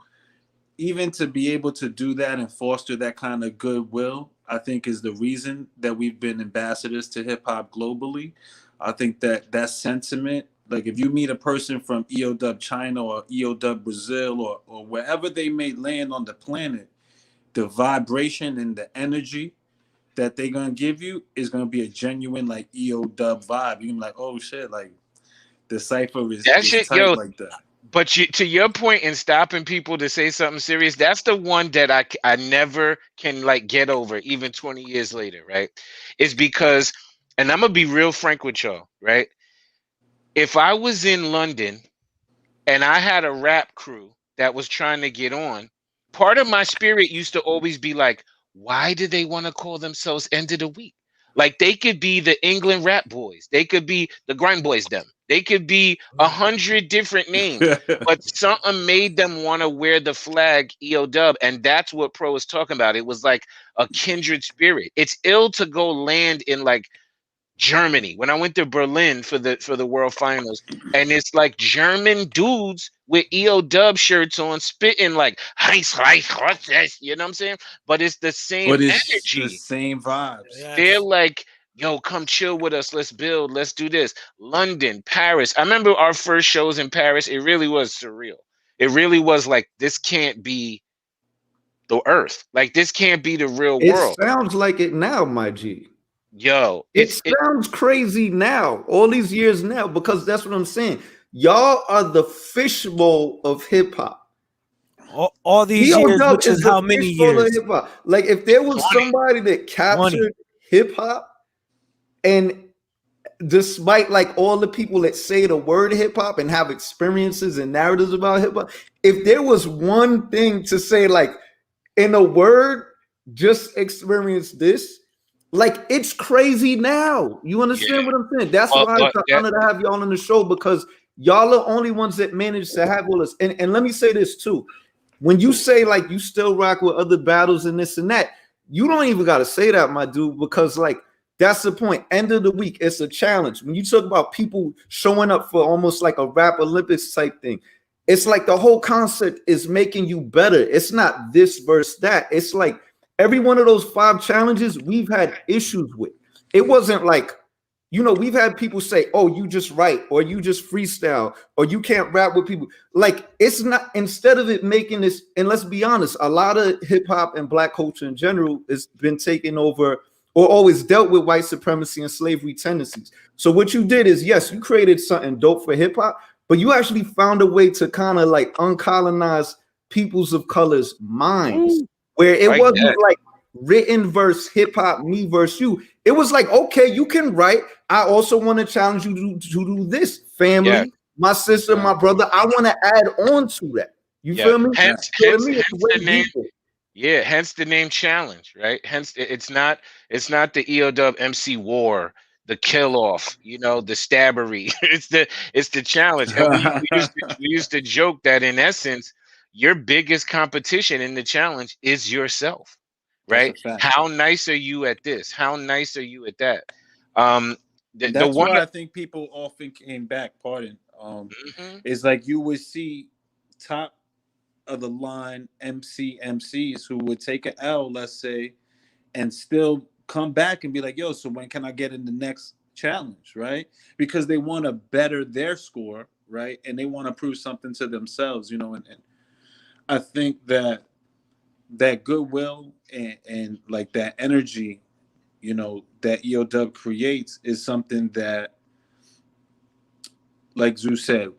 even to be able to do that and foster that kind of goodwill, I think is the reason that we've been ambassadors to hip hop globally. I think that sentiment, Like if you meet a person from EOW China or EOW Brazil or wherever they may land on the planet, the vibration and the energy that they're gonna give you is gonna be a genuine like EOW vibe. You're like, oh shit, like the cipher is shit, tight yo. like that. But to your point in stopping people to say something serious, that's the one that I never can like get over, even 20 years later, right? Is because, and I'm gonna be real frank with y'all, right? If I was in London and I had a rap crew that was trying to get on, part of my spirit used to always be like, why do they want to call themselves End of the Week? Like they could be the England Rap Boys, they could be the Grind Boys, them. They could be 100 different names, but something made them want to wear the flag EOW, and that's what Pro was talking about. It was like a kindred spirit. It's ill to go land in like Germany when I went to Berlin for the World Finals, and it's like German dudes with EOW shirts on, spitting like "Heiß Reich Gottes," you know what I'm saying? But it's the same But it's the energy. same vibes. Yes. They're like, yo, come chill with us. Let's build. Let's do this. London, Paris. I remember our first shows in Paris. It really was surreal. It really was like, this can't be the earth. Like, this can't be the real It world. sounds like it now, my G. Yo, It sounds crazy now, all these years now, because that's what I'm saying. Y'all are the fishbowl of hip hop. All these years, EOW which is how many years? Like if there was 20. somebody that captured hip hop, and despite like all the people that say the word hip hop and have experiences and narratives about hip hop, if there was one thing to say, like in a word, just experience this. Like it's crazy now. You understand what I'm saying? That's why it's an honor to have y'all on the show, because y'all are the only ones that manage to have all this. And let me say this too. When you say like you still rock with other battles and this and that, you don't even got to say that, my dude, because like that's the point. End of the week, it's a challenge. When you talk about people showing up for almost like a rap Olympics type thing, it's like the whole concept is making you better. It's not this versus that. It's like every one of those 5 challenges we've had issues with. It wasn't like, you know, we've had people say, oh, you just write, or you just freestyle, or you can't rap with people. Like, it's not, instead of it making this, and let's be honest, a lot of hip hop and black culture in general has been taken over or always dealt with white supremacy and slavery tendencies. So what you did is, yes, you created something dope for hip hop, but you actually found a way to kind of like uncolonize peoples of color's minds, where it wasn't like written verse hip hop, me versus you. It was like, okay, you can write. I also want to challenge you to do this. Family, my sister, my brother. I want to add on to that. You feel me? Hence the name. Yeah, hence the name challenge, right? Hence it's not the EOW MC war, the kill off, you know, the stabbery. it's the challenge. And we used to joke that in essence, your biggest competition in the challenge is yourself, right? How nice are you at this? How nice are you at that? That's what I think people often came back. Pardon. It's like you would see top of the line MCs who would take an L, let's say, and still come back and be like, yo, so when can I get in the next challenge, right? Because they want to better their score, right? And they want to prove something to themselves, you know, and I think that goodwill and like that energy, you know, that EOW creates is something that, like Zeus said,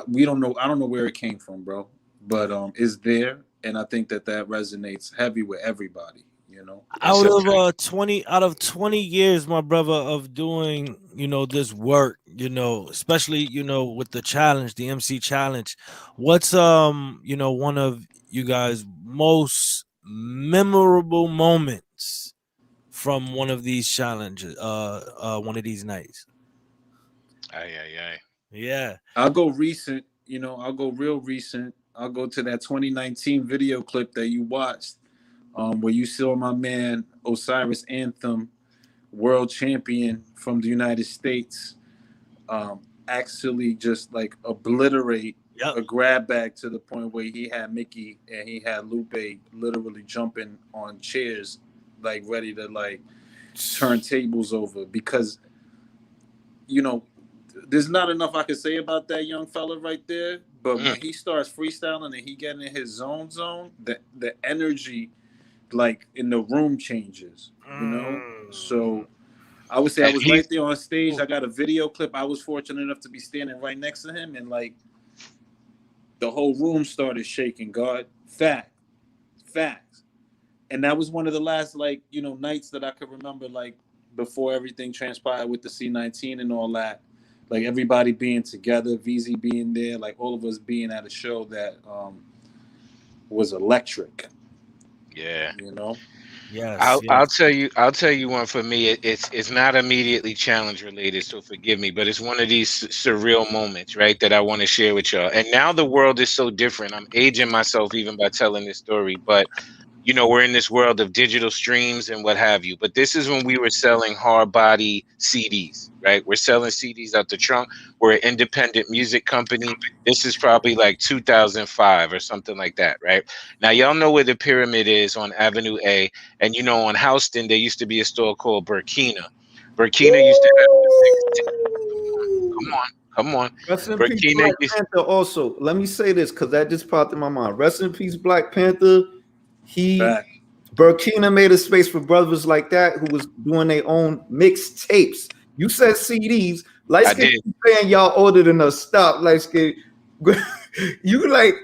we don't know. I don't know where it came from, bro, but it's there, and I think that resonates heavy with everybody. You know, out of 20 years, my brother, of doing, you know, this work, you know, especially, you know, with the challenge, the MC challenge, what's you know, one of you guys' most memorable moments from one of these challenges, one of these nights? Yeah, I'll go recent. You know, I'll go real recent. I'll go to that 2019 video clip that you watched, where you saw my man Osiris Anthem, world champion from the United States, actually just like obliterate a grab bag to the point where he had Mickey and he had Lupe literally jumping on chairs, like ready to like turn tables over, because, you know, there's not enough I can say about that young fella right there. But when he starts freestyling and he getting in his zone, the energy like in the room changes, you know. So I would say I was right there on stage. I got a video clip. I was fortunate enough to be standing right next to him, and like the whole room started shaking. God, facts. And that was one of the last, like, you know, nights that I could remember, like, before everything transpired with the C19 and all that. Like, everybody being together, VZ being there, like, all of us being at a show that was electric. Yeah. You know? Yes, I'll tell you one for me. It's not immediately challenge related, so forgive me, but it's one of these surreal moments, right, that I want to share with y'all. And now the world is so different. I'm aging myself even by telling this story, but you know, we're in this world of digital streams and what have you. But this is when we were selling hard body CDs, right? We're selling CDs out the trunk. We're an independent music company. This is probably like 2005 or something like that, right? Now, y'all know where the Pyramid is on Avenue A. And, you know, on Houston, there used to be a store called Burkina. Burkina used to have, come on. Rest in peace, Burkina Black used, Panther. Also, let me say this because that just popped in my mind. Rest in peace, Black Panther. Burkina made a space for brothers like that who was doing their own mixtapes. You said CDs. Light skin saying y'all older than us. Stop, light skin. You like,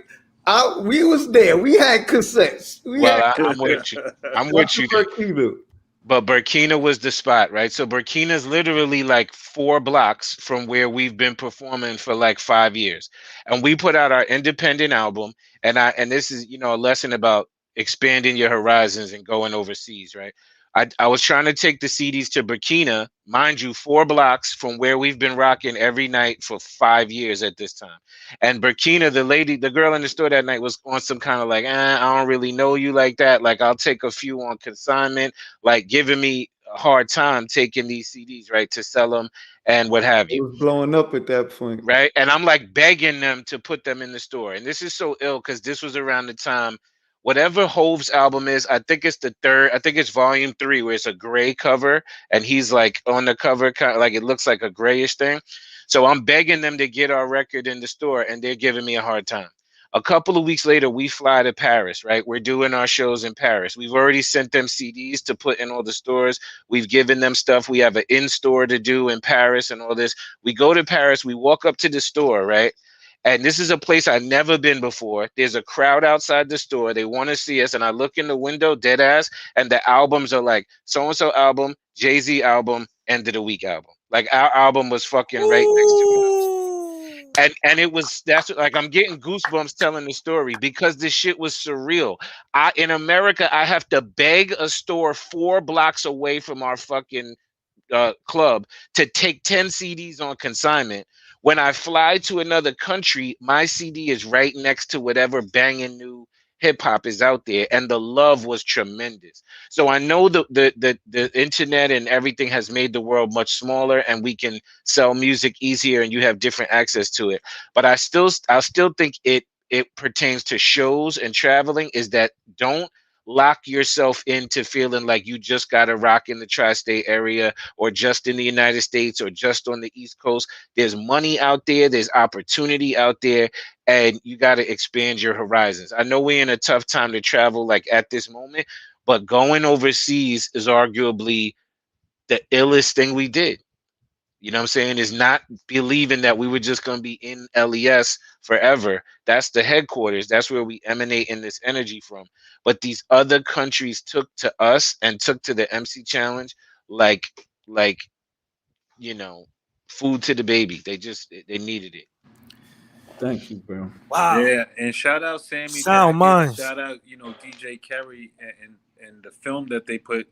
we was there. We had cassettes. I'm with you. I'm with you. Burkina. But Burkina was the spot, right? So Burkina is literally like 4 blocks from where we've been performing for like 5 years. And we put out our independent album. And this is, you know, a lesson about expanding your horizons and going overseas, right? I was trying to take the CDs to Burkina, mind you, 4 blocks from where we've been rocking every night for 5 years at this time. And Burkina, the girl in the store that night was on some kind of like, I don't really know you like that. Like, I'll take a few on consignment, like giving me a hard time taking these CDs, right, to sell them and what have you. It was blowing up at that point. Right. And I'm like begging them to put them in the store. And this is so ill because this was around the time, whatever Hove's album is, I think it's the 3rd, I think it's volume 3, where it's a gray cover and he's like on the cover, kind of like it looks like a grayish thing. So I'm begging them to get our record in the store and they're giving me a hard time. A couple of weeks later, we fly to Paris, right? We're doing our shows in Paris. We've already sent them CDs to put in all the stores. We've given them stuff. We have an in-store to do in Paris and all this. We go to Paris. We walk up to the store, right? And this is a place I've never been before. There's a crowd outside the store. They want to see us. And I look in the window, dead ass, and the albums are like so-and-so album, Jay-Z album, End of the Week album. Like our album was fucking right next to it. And it was, that's like, I'm getting goosebumps telling the story because this shit was surreal. In America, I have to beg a store 4 blocks away from our fucking club to take 10 CDs on consignment. When I fly to another country, my CD is right next to whatever banging new hip hop is out there, and the love was tremendous. So I know the internet and everything has made the world much smaller, and we can sell music easier, and you have different access to it. But I still think it pertains to shows and traveling. Is that don't lock yourself into feeling like you just got to rock in the tri-state area or just in the United States or just on the East Coast. There's money out there. There's opportunity out there, and you got to expand your horizons. I know we're in a tough time to travel like at this moment, but going overseas is arguably the illest thing we did. You know what I'm saying? Is not believing that we were just going to be in LES forever. That's the headquarters. That's where we emanate in this energy from. But these other countries took to us and took to the MC Challenge like, you know, food to the baby. They needed it. Thank you, bro. Wow. Yeah, and shout out Sammy. Sound minds. Shout out, you know, DJ Kerry and the film that they put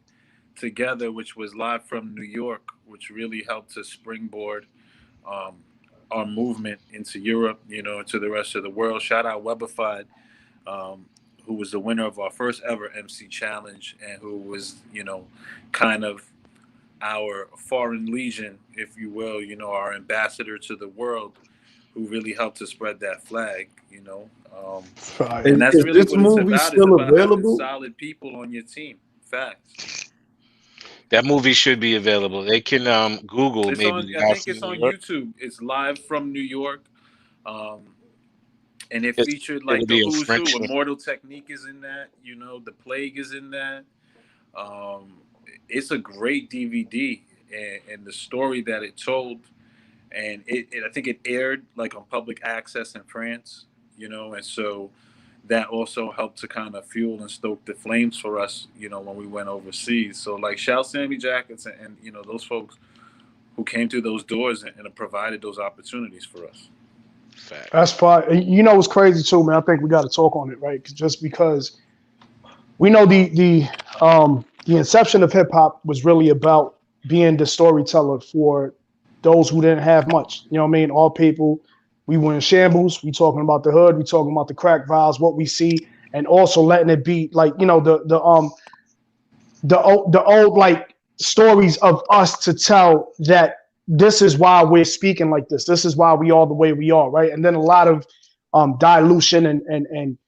together, which was live from New York, which really helped to springboard our movement into Europe, you know, to the rest of the world. Shout out Webified, who was the winner of our first ever MC Challenge and who was, you know, kind of our foreign legion, if you will, you know, our ambassador to the world, who really helped to spread that flag, you know. And that's really what it's about. It's about having solid people on your team. Facts. That movie should be available. They can Google It's maybe on. I Live think from it's New on York. YouTube. It's Live from New York, um, and it It's, featured it'll like the be in who's who. French. Immortal Technique is in that. You know, the Plague is in that. Um, it's a great DVD, and the story that it told, and I think it aired like on public access in France. You know, and so that also helped to kind of fuel and stoke the flames for us. You know, when we went overseas. So like, shout Sammy Jackets and you know those folks who came through those doors and provided those opportunities for us. Fact. That's part. You know what's crazy too, man. I think we got to talk on it, right? Just because we know the inception of hip hop was really about being the storyteller for those who didn't have much. You know what I mean? All people. We were in shambles. We talking about the hood. We talking about the crack vials, what we see, and also letting it be like, you know, the old like stories of us to tell that this is why we're speaking like this. This is why we are the way we are, right? And then a lot of dilution and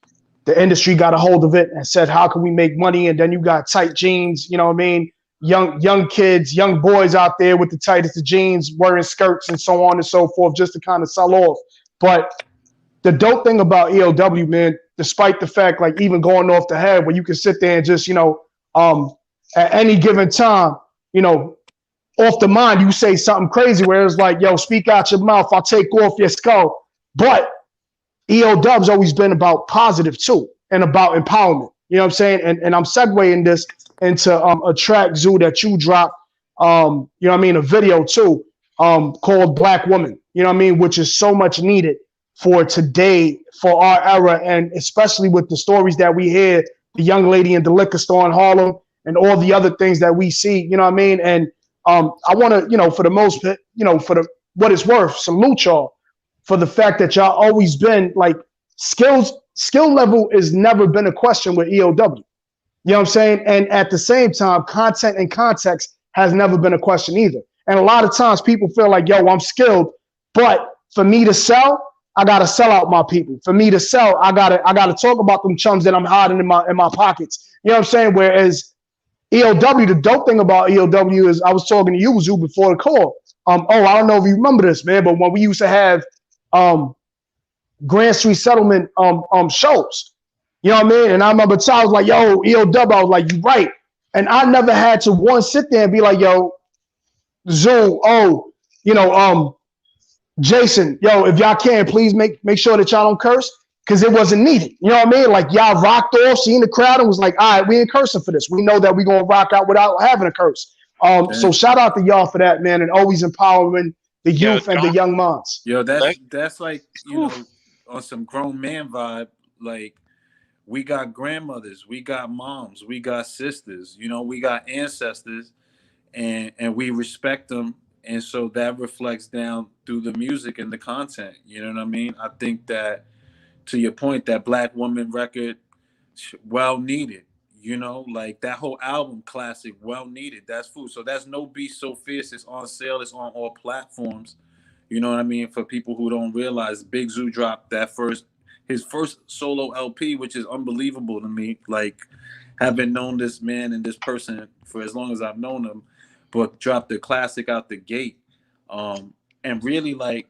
the industry got a hold of it and said, how can we make money? And then you got tight jeans, you know what I mean? Young kids, young boys out there with the tightest of jeans, wearing skirts and so on and so forth, just to kind of sell off. But the dope thing about EOW, man, despite the fact, like even going off the head, where you can sit there and just, you know, at any given time, you know, off the mind, you say something crazy where it's like, yo, speak out your mouth, I'll take off your skull. But EODub's always been about positive too, and about empowerment. You know what I'm saying? And I'm segueing this into a track, Zoo, that you dropped, you know what I mean, a video too, called Black Woman, you know what I mean, which is so much needed for today, for our era, and especially with the stories that we hear, the young lady in the liquor store in Harlem and all the other things that we see, you know what I mean? And I want to, you know, for the most, you know, for the what it's worth, salute y'all for the fact that y'all always been like skill level has never been a question with EOW. You know what I'm saying? And at the same time, content and context has never been a question either. And a lot of times people feel like, yo, I'm skilled, but for me to sell, I gotta sell out my people. For me to sell, I gotta talk about them chums that I'm hiding in my pockets. You know what I'm saying? Whereas EOW, the dope thing about EOW is I was talking to you, Zoo, before the call. I don't know if you remember this, man, but when we used to have Grand Street Settlement shows, you know what I mean? And I remember I was like, yo, EOW, I was like, you right. And I never had to once sit there and be like, yo, Zoo, you know, Jason, yo, if y'all can, please make sure that y'all don't curse, because it wasn't needed. You know what I mean? Like y'all rocked off, seen the crowd, and was like, all right, we ain't cursing for this. We know that we're gonna rock out without having a curse. So shout out to y'all for that, man, and always empowering the youth and the young minds. Yo, that's like, you know, on some grown man vibe. Like, we got grandmothers, we got moms, we got sisters, you know, we got ancestors, and we respect them, and so that reflects down through the music and the content. You know what I mean? I think that, to your point, that Black Woman record, well needed. You know, like that whole album, classic, well needed. That's food. So that's No Beast So Fierce. It's on sale. It's on all platforms. You know what I mean? For people who don't realize, Big Zoo dropped his first solo LP, which is unbelievable to me. Like, having known this man and this person for as long as I've known him, but dropped the classic out the gate, and really like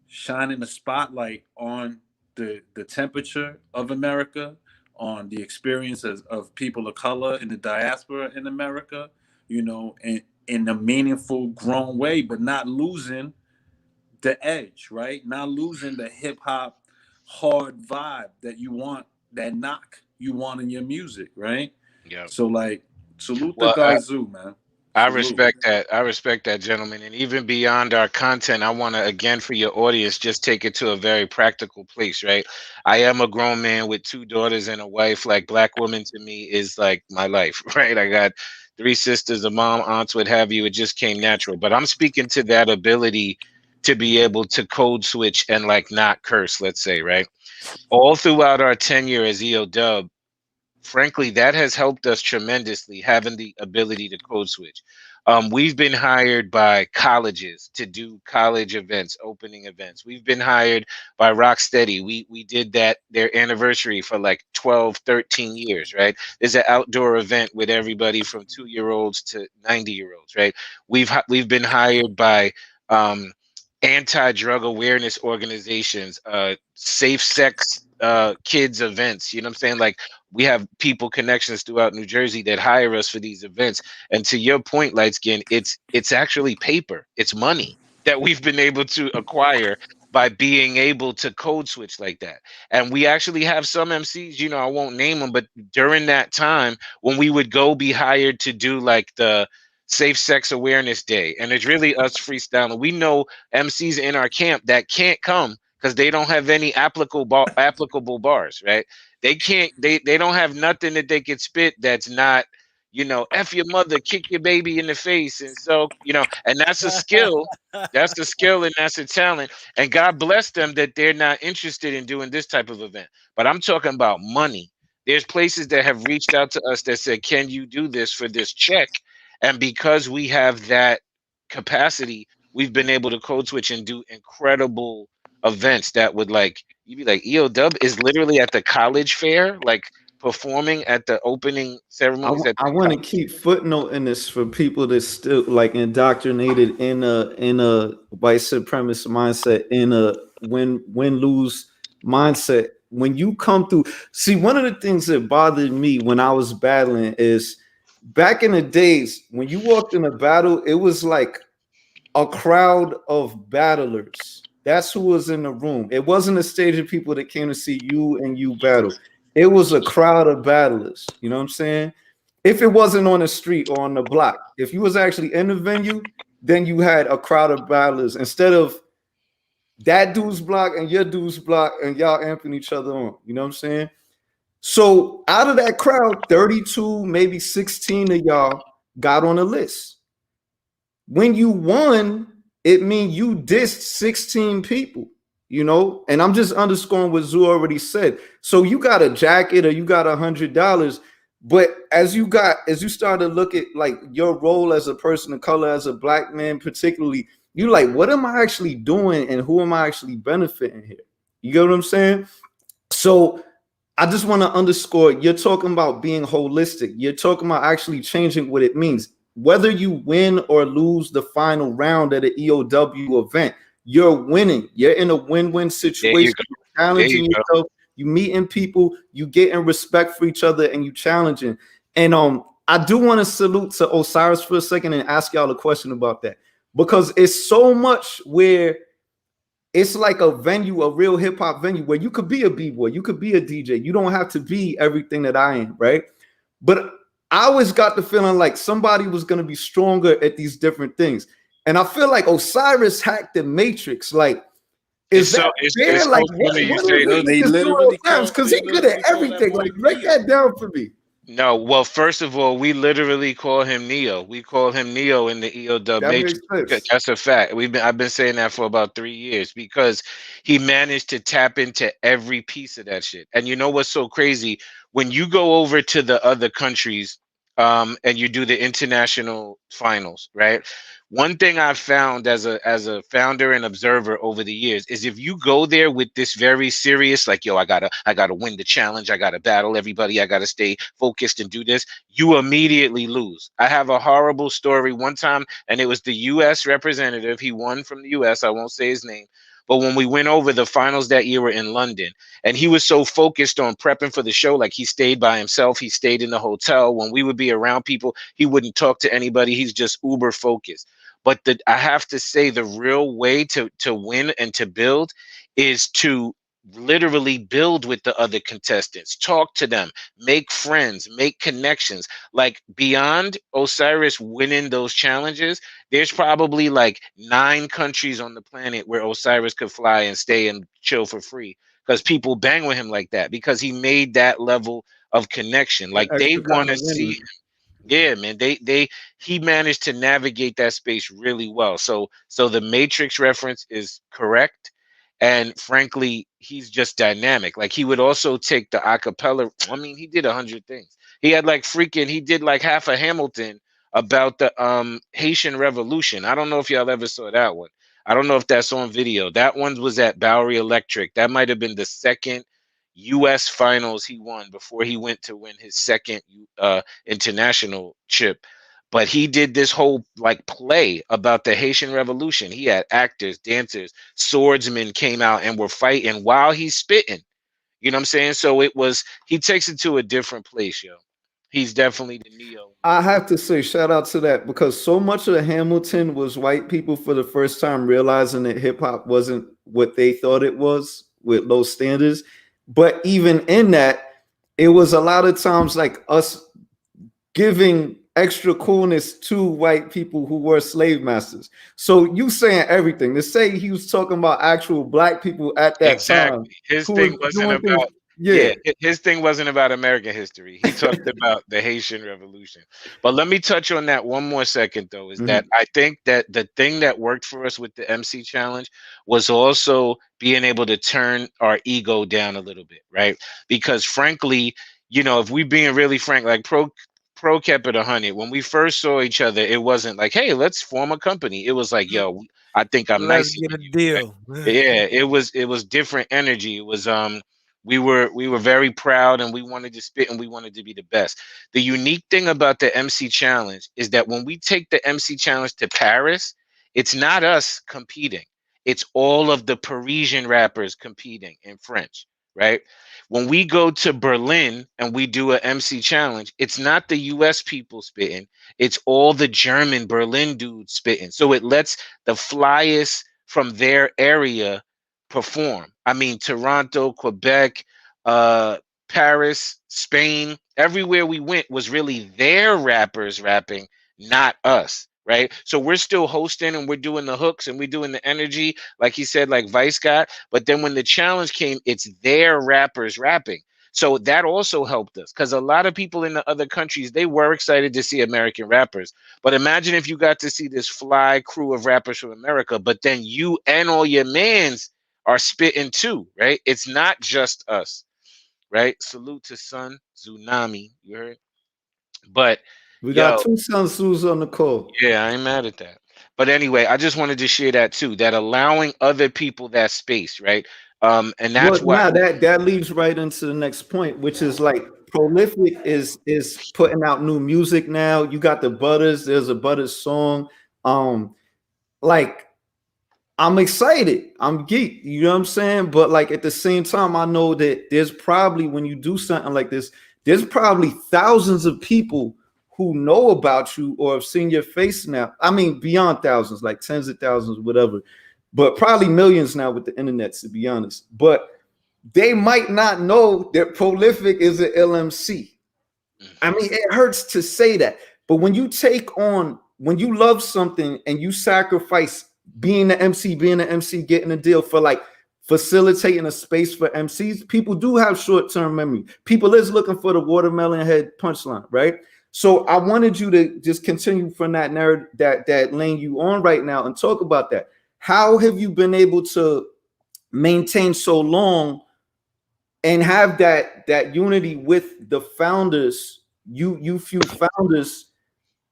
shining the spotlight on the temperature of America, on the experiences of people of color in the diaspora in America, you know, and in a meaningful, grown way, but not losing the edge, right? Not losing the hip hop hard vibe that you want, that knock you want in your music, right? Yeah. So like, salute the guy Zoo, man. I respect that. I respect that, gentlemen. And even beyond our content, I want to, again, for your audience, just take it to a very practical place, right? I am a grown man with 2 daughters and a wife. Like, Black Woman to me is like my life, right? I got 3 sisters, a mom, aunts, what have you. It just came natural. But I'm speaking to that ability to be able to code switch and like not curse, let's say, right? All throughout our tenure as EODub, frankly, that has helped us tremendously, having the ability to code switch. We've been hired by colleges to do college events, opening events. We've been hired by Rocksteady. We did that, their anniversary for like 12, 13 years, right? There's an outdoor event with everybody from 2-year-olds to 90-year-olds, right? We've been hired by anti-drug awareness organizations, safe sex kids events. You know what I'm saying? Like, we have people connections throughout New Jersey that hire us for these events. And to your point, Lightskin, it's actually paper, it's money that we've been able to acquire by being able to code switch like that. And we actually have some MCs, you know, I won't name them, but during that time when we would go be hired to do like the Safe Sex Awareness Day, and it's really us freestyling. We know MCs in our camp that can't come because they don't have any applicable bars, right? They can't. They don't have nothing that they could spit that's not, you know, F your mother, kick your baby in the face, and so, you know, and that's a skill. That's a skill and that's a talent. And God bless them that they're not interested in doing this type of event. But I'm talking about money. There's places that have reached out to us that said, "Can you do this for this check?" And because we have that capacity, we've been able to code switch and do incredible events that would, like, you'd be like, EOW is literally at the college fair, like performing at the opening ceremonies. I want to keep footnoting this for people that still like indoctrinated in a white supremacist mindset, in a win lose mindset. When you come through, see, one of the things that bothered me when I was battling is back in the days when you walked in a battle, it was like a crowd of battlers. That's who was in the room. It wasn't a stage of people that came to see you and you battle. It was a crowd of battlers. You know what I'm saying? If it wasn't on the street or on the block, if you was actually in the venue, then you had a crowd of battlers instead of that dude's block and your dude's block and y'all amping each other on. You know what I'm saying? So out of that crowd, 32, maybe 16 of y'all got on the list. When you won, it means you dissed 16 people, you know? And I'm just underscoring what Zoo already said. So you got a jacket or you got $100, but as you start to look at like your role as a person of color, as a black man, particularly, you like, what am I actually doing and who am I actually benefiting here? You get what I'm saying? So I just want to underscore, you're talking about being holistic. You're talking about actually changing what it means. Whether you win or lose the final round at an EOW event, you're winning. You're in a win-win situation. You're challenging yourself. You meeting people. You getting respect for each other, and you challenging. And I do want to salute to Osiris for a second and ask y'all a question about that, because it's so much where it's like a venue, a real hip hop venue where you could be a b-boy, you could be a DJ. You don't have to be everything that I am, right? But I always got the feeling like somebody was going to be stronger at these different things. And I feel like Osiris hacked the matrix. Like, is that fair? Like, what is it? They literally, because he's good at everything. Like, break that down for me. No, well, first of all, we literally call him Neo. We call him Neo in the EOW matrix. That's a fact. I've been saying that for about 3 years because he managed to tap into every piece of that shit. And you know what's so crazy? When you go over to the other countries, and you do the international finals, right? One thing I've found as a founder and observer over the years is if you go there with this very serious, like, yo, I gotta win the challenge, I gotta battle everybody, I gotta stay focused and do this, you immediately lose. I have a horrible story one time, and it was the US representative. He won from the US, I won't say his name. But when we went over, the finals that year were in London, and he was so focused on prepping for the show, like he stayed by himself, he stayed in the hotel. When we would be around people, he wouldn't talk to anybody. He's just uber focused. But I have to say, the real way to win and to build is to literally build with the other contestants, talk to them, make friends, make connections. Like, beyond Osiris winning those challenges, there's probably like 9 countries on the planet where Osiris could fly and stay and chill for free because people bang with him like that, because he made that level of connection. Like, they want to see him. Yeah, man, he managed to navigate that space really well. So the Matrix reference is correct. And frankly, he's just dynamic. Like, he would also take the acapella. I mean, he did 100 things. He had like he did like half a Hamilton about the Haitian Revolution. I don't know if y'all ever saw that one. I don't know if that's on video. That one was at Bowery Electric. That might have been the second U.S. finals he won before he went to win his second international chip. But he did this whole like play about the Haitian Revolution. He had actors, dancers, swordsmen came out and were fighting while he's spitting. You know what I'm saying? So he takes it to a different place, yo. He's definitely the Neo. I have to say, shout out to that, because so much of Hamilton was white people for the first time realizing that hip hop wasn't what they thought it was with low standards. But even in that, it was a lot of times like us giving extra coolness to white people who were slave masters. So you saying everything to say he was talking about actual black people at that time. His thing wasn't about his thing wasn't about American history. He talked about the Haitian Revolution. But let me touch on that one more second, though, is that I think that the thing that worked for us with the MC challenge was also being able to turn our ego down a little bit, right? Because frankly, you know, if we being really frank, like Pro kept it 100. When we first saw each other, it wasn't like, hey, let's form a company. It was like, yo, I think I'm Let's nice. get a deal. Right? Yeah, it was different energy. It was we were very proud, and we wanted to spit, and we wanted to be the best. The unique thing about the MC challenge is that when we take the MC challenge to Paris, it's not us competing. It's all of the Parisian rappers competing in French, right? When we go to Berlin and we do an MC challenge, it's not the US people spitting, it's all the German Berlin dudes spitting. So it lets the flyest from their area perform. I mean, Toronto, Quebec, Paris, Spain, everywhere we went was really their rappers rapping, not us. Right. So we're still hosting and we're doing the hooks and we're doing the energy, like he said, like Vice got. But then when the challenge came, it's their rappers rapping. So that also helped us, because a lot of people in the other countries, they were excited to see American rappers. But imagine if you got to see this fly crew of rappers from America, but then you and all your mans are spitting too. Right. It's not just us. Right. Salute to Sun Tsunami. You heard? But we got two Sun Tzus on the call. Yeah, I ain't mad at that. But anyway, I just wanted to share that too, that allowing other people that space, right? And that's why that leads right into the next point, which is like Prolific is putting out new music now. You got the Butters, there's a Butters song. Like I'm excited. I'm geeked, you know what I'm saying? But like at the same time, I know that there's probably, when you do something like this, there's probably thousands of people who know about you or have seen your face now. I mean, beyond thousands, like tens of thousands, whatever, but probably millions now with the internet, to be honest. But they might not know that Prolific is an LMC. I mean, it hurts to say that, but when you when you love something and you sacrifice being the MC, getting a deal for like facilitating a space for MCs, people do have short-term memory. People is looking for the watermelon head punchline, right? So I wanted you to just continue from that narrative, that lane you on right now, and talk about that. How have you been able to maintain so long and have that unity with the founders, you few founders,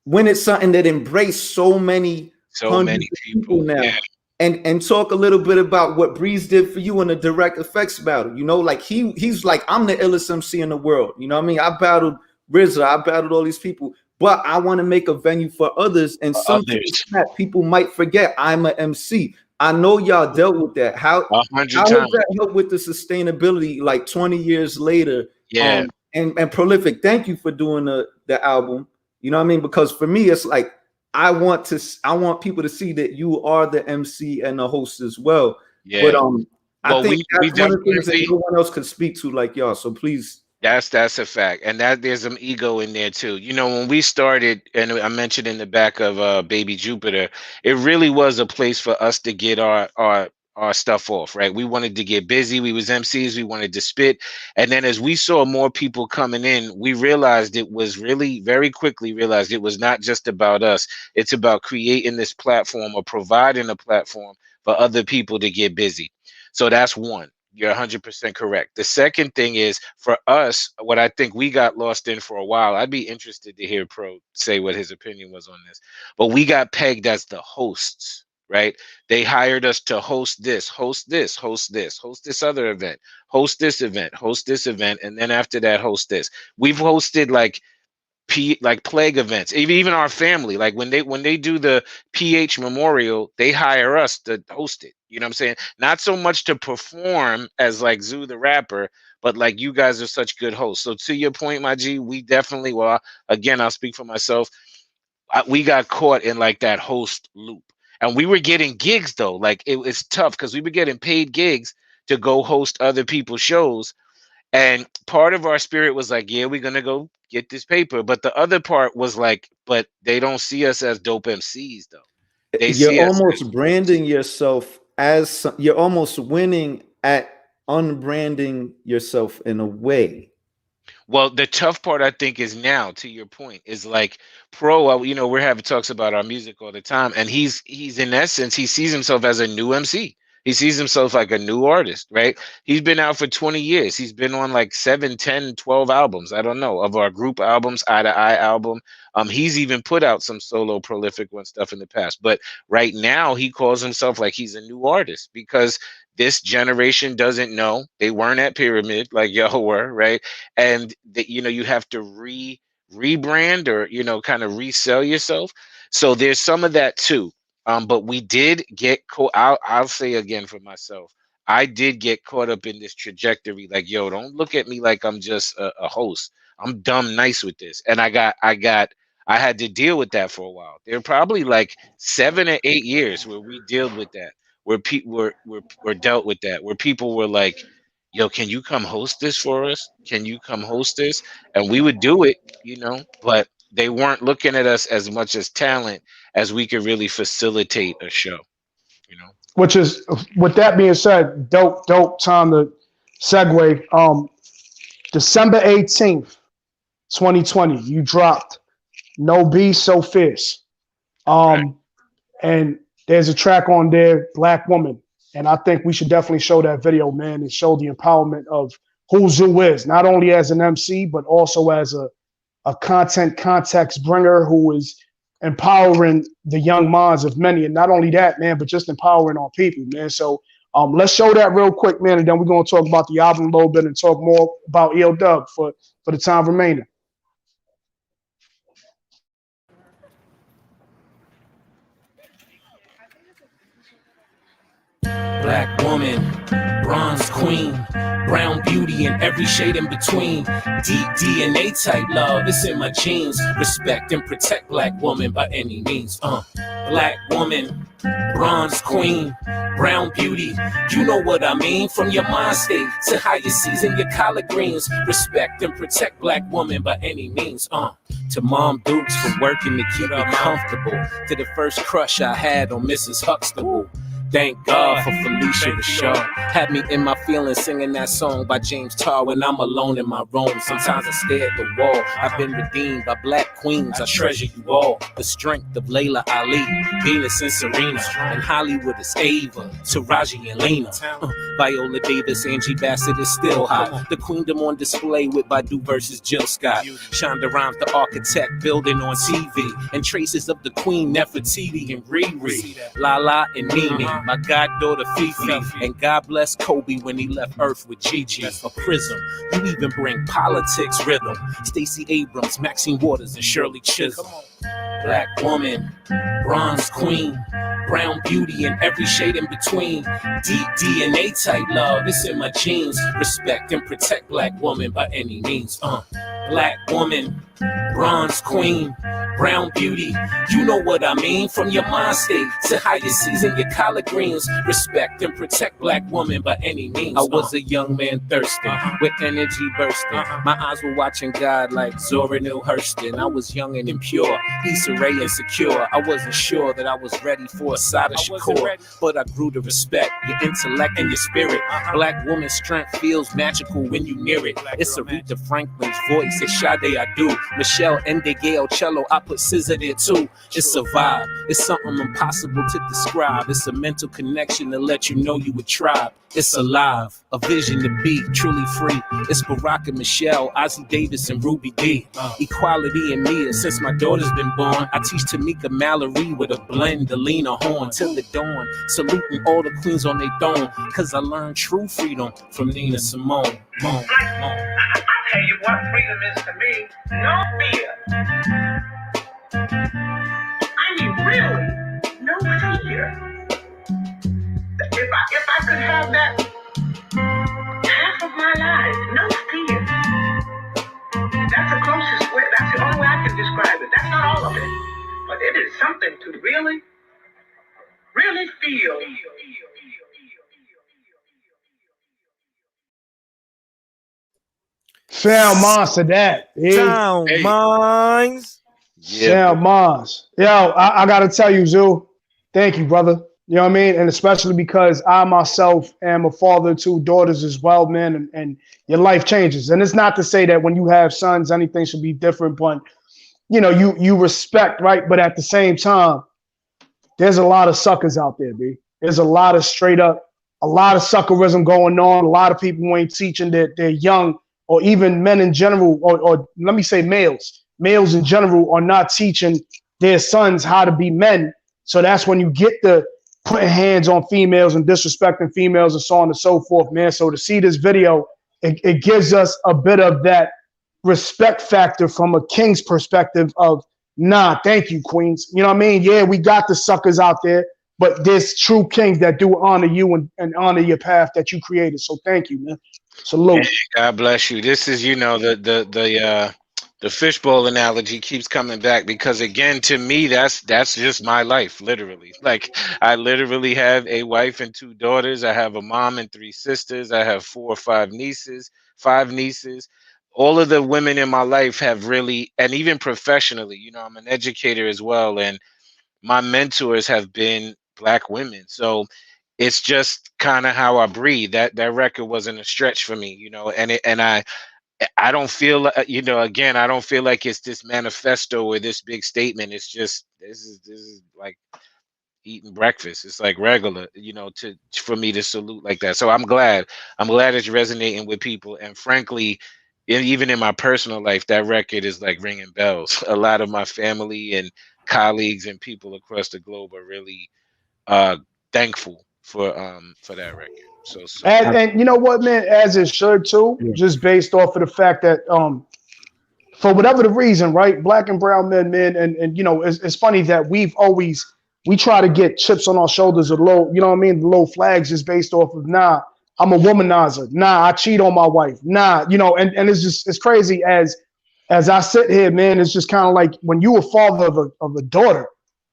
when it's something that embraced so many people now? Yeah. And talk a little bit about what Breeze did for you in the direct effects battle. You know, like he's like, I'm the illest MC in the world. You know what I mean? I battled RZA, I battled all these people, but I want to make a venue for others. And sometimes people might forget I'm an MC. I know y'all dealt with that. How does that help with the sustainability like 20 years later? Yeah. And Prolific, thank you for doing the album. You know what I mean? Because for me, it's like I want people to see that you are the MC and the host as well. Yeah. But I think that's one of the things that no one else could speak to like y'all. So please. That's a fact, and that there's some ego in there too. You know, when we started, and I mentioned in the back of Baby Jupiter, it really was a place for us to get our stuff off, right? We wanted to get busy. We was MCs. We wanted to spit, and then as we saw more people coming in, we realized it was really very quickly realized it was not just about us. It's about creating this platform or providing a platform for other people to get busy. So that's one. You're 100% correct. The second thing is, for us, what I think we got lost in for a while, I'd be interested to hear Pro say what his opinion was on this, but we got pegged as the hosts, right? They hired us to host this, host this, host this, host this other event, host this event, host this event, and then after that, host this. We've hosted like plague events, even our family, like when they do the PH Memorial, they hire us to host it. You know what I'm saying? Not so much to perform as like Zoo the rapper, but like you guys are such good hosts. So to your point, my G, we definitely, well, again, I'll speak for myself. We got caught in like that host loop, and we were getting gigs though. Like it's tough because we were getting paid gigs to go host other people's shows. And part of our spirit was like, yeah, we're going to go get this paper. But the other part was like, but they don't see us as dope MCs, though. They You're see us almost branding yourself as you're almost winning at unbranding yourself in a way. Well, the tough part, I think, is now, to your point, is like Pro, you know, we're having talks about our music all the time. And he's in essence, he sees himself as a new MC. He sees himself like a new artist, right? He's been out for 20 years. He's been on like 7, 10, 12 albums. I don't know, of our group albums, Eye to Eye album. He's even put out some solo prolific one stuff in the past. But right now he calls himself like he's a new artist because this generation doesn't know. They weren't at Pyramid like y'all were, right? And that, you know, you have to rebrand or, you know, kind of resell yourself. So there's some of that too. But we did get caught. I'll say again for myself, I did get caught up in this trajectory. Like, yo, don't look at me like I'm just a host. I'm dumb nice with this, and I had to deal with that for a while. There were probably like 7 or 8 years where we dealt with that, where people were dealt with that, where people were like, yo, can you come host this for us? Can you come host this? And we would do it, you know, but they weren't looking at us as much as talent as we could really facilitate a show, you know. Which is, with that being said, dope time to segue. December 18th, 2020, you dropped No Beast So Fierce. Right. And there's a track on there, Black Woman. And I think we should definitely show that video, man, and show the empowerment of who Zoo is, not only as an MC, but also as a context bringer who is empowering the young minds of many. And not only that, man, but just empowering our people, man. So let's show that real quick, man, and then we're going to talk about the album a little bit and talk more about EOW for the time remaining. Black woman, bronze queen, brown beauty and every shade in between. Deep DNA type love, it's in my genes. Respect and protect black woman by any means. Black woman, bronze queen, brown beauty. You know what I mean? From your mind state to how you season your collard greens. Respect and protect black woman by any means. To Mom Dukes for working to keep me comfortable. To the first crush I had on Mrs. Huxtable. Thank God for Felicia Rashad. Had me in my feelings singing that song by James Tarr when I'm alone in my room. Sometimes I stare at the wall. I've been redeemed by black queens. I treasure you all. The strength of Layla Ali, Venus and Serena. And Hollywood is Ava, Taraji and Lena. Viola Davis, Angie Bassett is still hot. The queendom on display with Badu versus Jill Scott. Shonda Rhimes, the architect, building on TV. And traces of the queen, Nefertiti and Riri. Lala and Nene. My goddaughter Fifi, and God bless Kobe when he left Earth with Gigi. A prism, you even bring politics rhythm. Stacey Abrams, Maxine Waters, and Shirley Chisholm. Black woman, bronze queen, brown beauty and every shade in between. Deep DNA type love, it's in my genes. Respect and protect black woman by any means. Black woman, bronze queen, brown beauty. You know what I mean? From your mind state to how you season your collard greens. Respect and protect black woman by any means. I was a young man thirsting, with energy bursting. My eyes were watching God like Zora Neale Hurston. I was young and impure, Issa Rae insecure. I wasn't sure that I was ready for a side of Shakur, but I grew to respect your intellect and your spirit. Black woman's strength feels magical when you near it. It's Aretha Franklin's voice, it's Sade Adu. Michelle Endegale cello, I put scissor there too. It's a vibe, it's something impossible to describe. It's a mental connection to let you know you a tribe. It's alive, a vision to be truly free. It's Barack and Michelle, Ozzie Davis and Ruby D. Equality in me since my daughter's been born. I teach Tamika Mallory with a blend, the Lena Horn till the dawn. Saluting all the queens on their throne, cause I learned true freedom from Nina Simone. I'll tell you what freedom is to me. No fear. I mean, really, no fear. If I could have that half of my life, no fear. That's the closest way, that's the only way I can describe it. That's not all of it. But it is something to really, really feel. Sound monster that. Sound minds. Sound minds. Yo, I gotta tell you, Zoo, thank you, brother. You know what I mean? And especially because I myself am a father of 2 daughters as well, man, and your life changes. And it's not to say that when you have sons, anything should be different, but you know, you respect, right? But at the same time, there's a lot of suckers out there, B. There's a lot of straight up, a lot of suckerism going on. A lot of people who ain't teaching that they're young, or even men in general, or let me say males in general are not teaching their sons how to be men. So that's when you get the putting hands on females and disrespecting females and so on and so forth, man. So to see this video, it gives us a bit of that respect factor from a king's perspective of, nah, thank you, queens. You know what I mean? Yeah, we got the suckers out there, but there's true kings that do honor you and honor your path that you created. So thank you, man. Salute. God bless you. This is, you know, the fishbowl analogy keeps coming back because, again, to me, that's just my life, literally. Like, I literally have a wife and 2 daughters. I have a mom and 3 sisters. I have 4 or 5 nieces, 5 nieces. All of the women in my life have really, and even professionally, you know, I'm an educator as well, and my mentors have been Black women. So it's just kind of how I breathe. That record wasn't a stretch for me, you know, and I don't feel, you know, again, I don't feel like it's this manifesto or this big statement. It's just, this is like eating breakfast. It's like regular, you know, for me to salute like that. So I'm glad it's resonating with people. And frankly, even in my personal life, that record is like ringing bells. A lot of my family and colleagues and people across the globe are really thankful for that record. So and you know what, man, as it should too, just based off of the fact that for whatever the reason, right, Black and brown men, and you know, it's funny that we try to get chips on our shoulders or low, you know what I mean, the low flags just based off of, nah, I'm a womanizer, nah, I cheat on my wife, nah, you know, and it's crazy as I sit here, man. It's just kind of like when you a father of a daughter.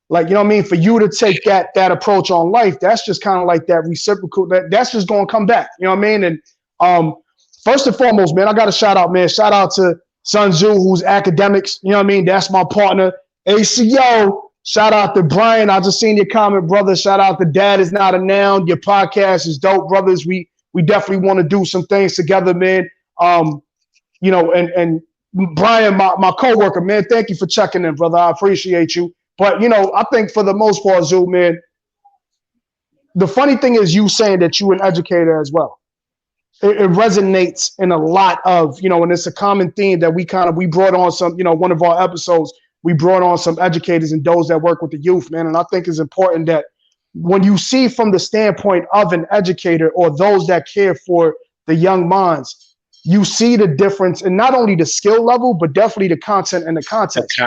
Like, you know what I mean? For you to take that approach on life, that's just kind of like that reciprocal, that's just going to come back. You know what I mean? And first and foremost, man, I got to shout out, man. Shout out to Sun Tzu, who's academics. You know what I mean? That's my partner. ACO, shout out to Brian. I just seen your comment, brother. Shout out to Dad Is Not a Noun. Your podcast is dope, brothers. We definitely want to do some things together, man. You know, and Brian, my coworker, man, thank you for checking in, brother. I appreciate you. But, you know, I think for the most part, Zoo, man, the funny thing is you saying that you're an educator as well. It resonates in a lot of, you know, and it's a common theme that we brought on some, you know, one of our episodes, we brought on some educators and those that work with the youth, man. And I think it's important that when you see from the standpoint of an educator or those that care for the young minds, you see the difference in not only the skill level, but definitely the content and the context.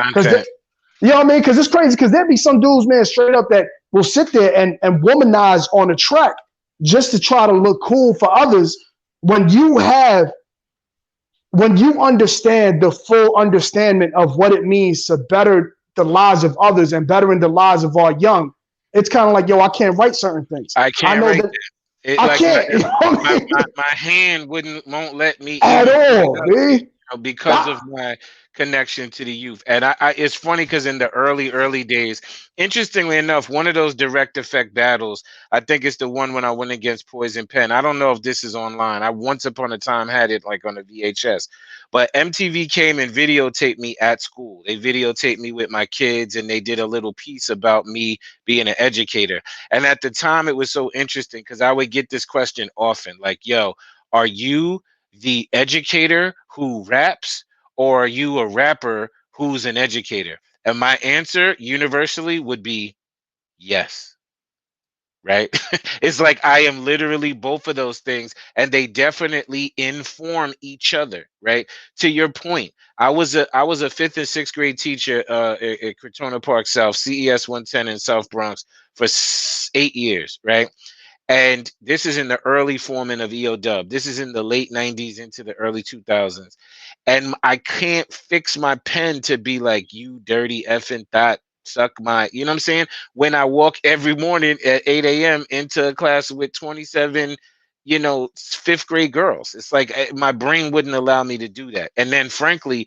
You know what I mean? Because it's crazy. Because there'd be some dudes, man, straight up that will sit there and womanize on a track just to try to look cool for others. When you understand the full understanding of what it means to better the lives of others and bettering the lives of our young, it's kind of like, yo, I can't write certain things. I can't write that. I can't. My hand won't let me at all, man. because of my connection to the youth. And it's funny because in the early days, interestingly enough, one of those direct effect battles, I think it's the one when I went against Poison Pen. I don't know if this is online. I once upon a time had it like on a VHS, but MTV came and videotaped me at school. They videotaped me with my kids and they did a little piece about me being an educator. And at the time it was so interesting because I would get this question often, like, yo, are you the educator who raps, or are you a rapper who's an educator? And my answer universally would be yes. Right? It's like I am literally both of those things, and they definitely inform each other. Right? To your point, I was a 5th and 6th grade teacher at Crotona Park South, CES 110 in South Bronx for 8 years. Right? And this is in the early forming of EODub. This is in the late 90s into the early 2000s. And I can't fix my pen to be like, you dirty effing thought, suck my, you know what I'm saying? When I walk every morning at 8 a.m. into a class with 27, 5th grade girls. It's like my brain wouldn't allow me to do that. And then frankly,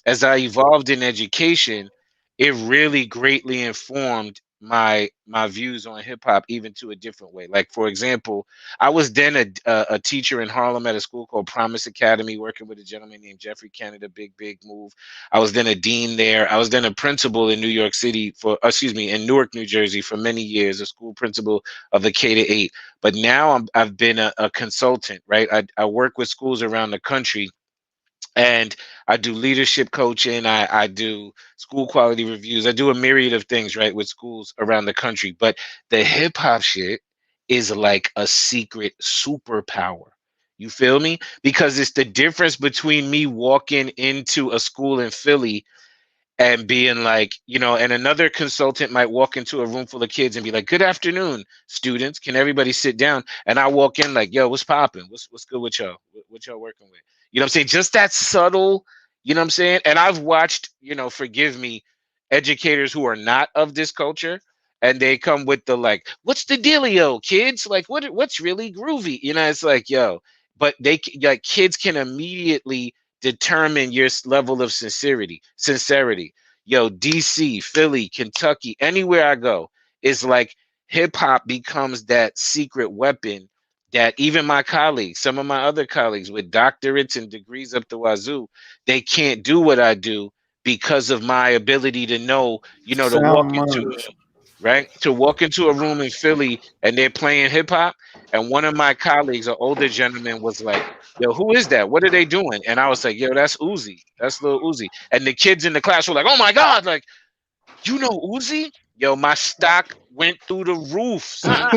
as I evolved in education, it really greatly informed my views on hip hop even to a different way. Like, for example, I was then a teacher in Harlem at a school called Promise Academy, working with a gentleman named Jeffrey Canada, big move. I was then a dean there. I was then a principal in New York City in Newark, New Jersey for many years, a school principal of a K-8. But now I've been a consultant, right? I work with schools around the country. And I do leadership coaching. I do school quality reviews. I do a myriad of things, right, with schools around the country. But the hip hop shit is like a secret superpower. You feel me? Because it's the difference between me walking into a school in Philly and being like, and another consultant might walk into a room full of kids and be like, good afternoon, students. Can everybody sit down? And I walk in like, yo, what's popping? What's good with y'all? What y'all working with? You know what I'm saying? Just that subtle, you know what I'm saying? And I've watched, forgive me, educators who are not of this culture, and they come with the like, what's the dealio, kids? Like, what's really groovy? It's like, yo, but kids can immediately determine your level of sincerity. Yo, DC, Philly, Kentucky, anywhere I go, is like hip hop becomes that secret weapon that even my colleagues, some of my other colleagues with doctorates and degrees up the wazoo, they can't do what I do because of my ability to know, to walk into a room in Philly and they're playing hip hop. And one of my colleagues, an older gentleman, was like, yo, who is that? What are they doing? And I was like, yo, that's Uzi. That's Lil Uzi. And the kids in the class were like, oh my God, like, you know Uzi? Yo, my stock went through the roof. Son.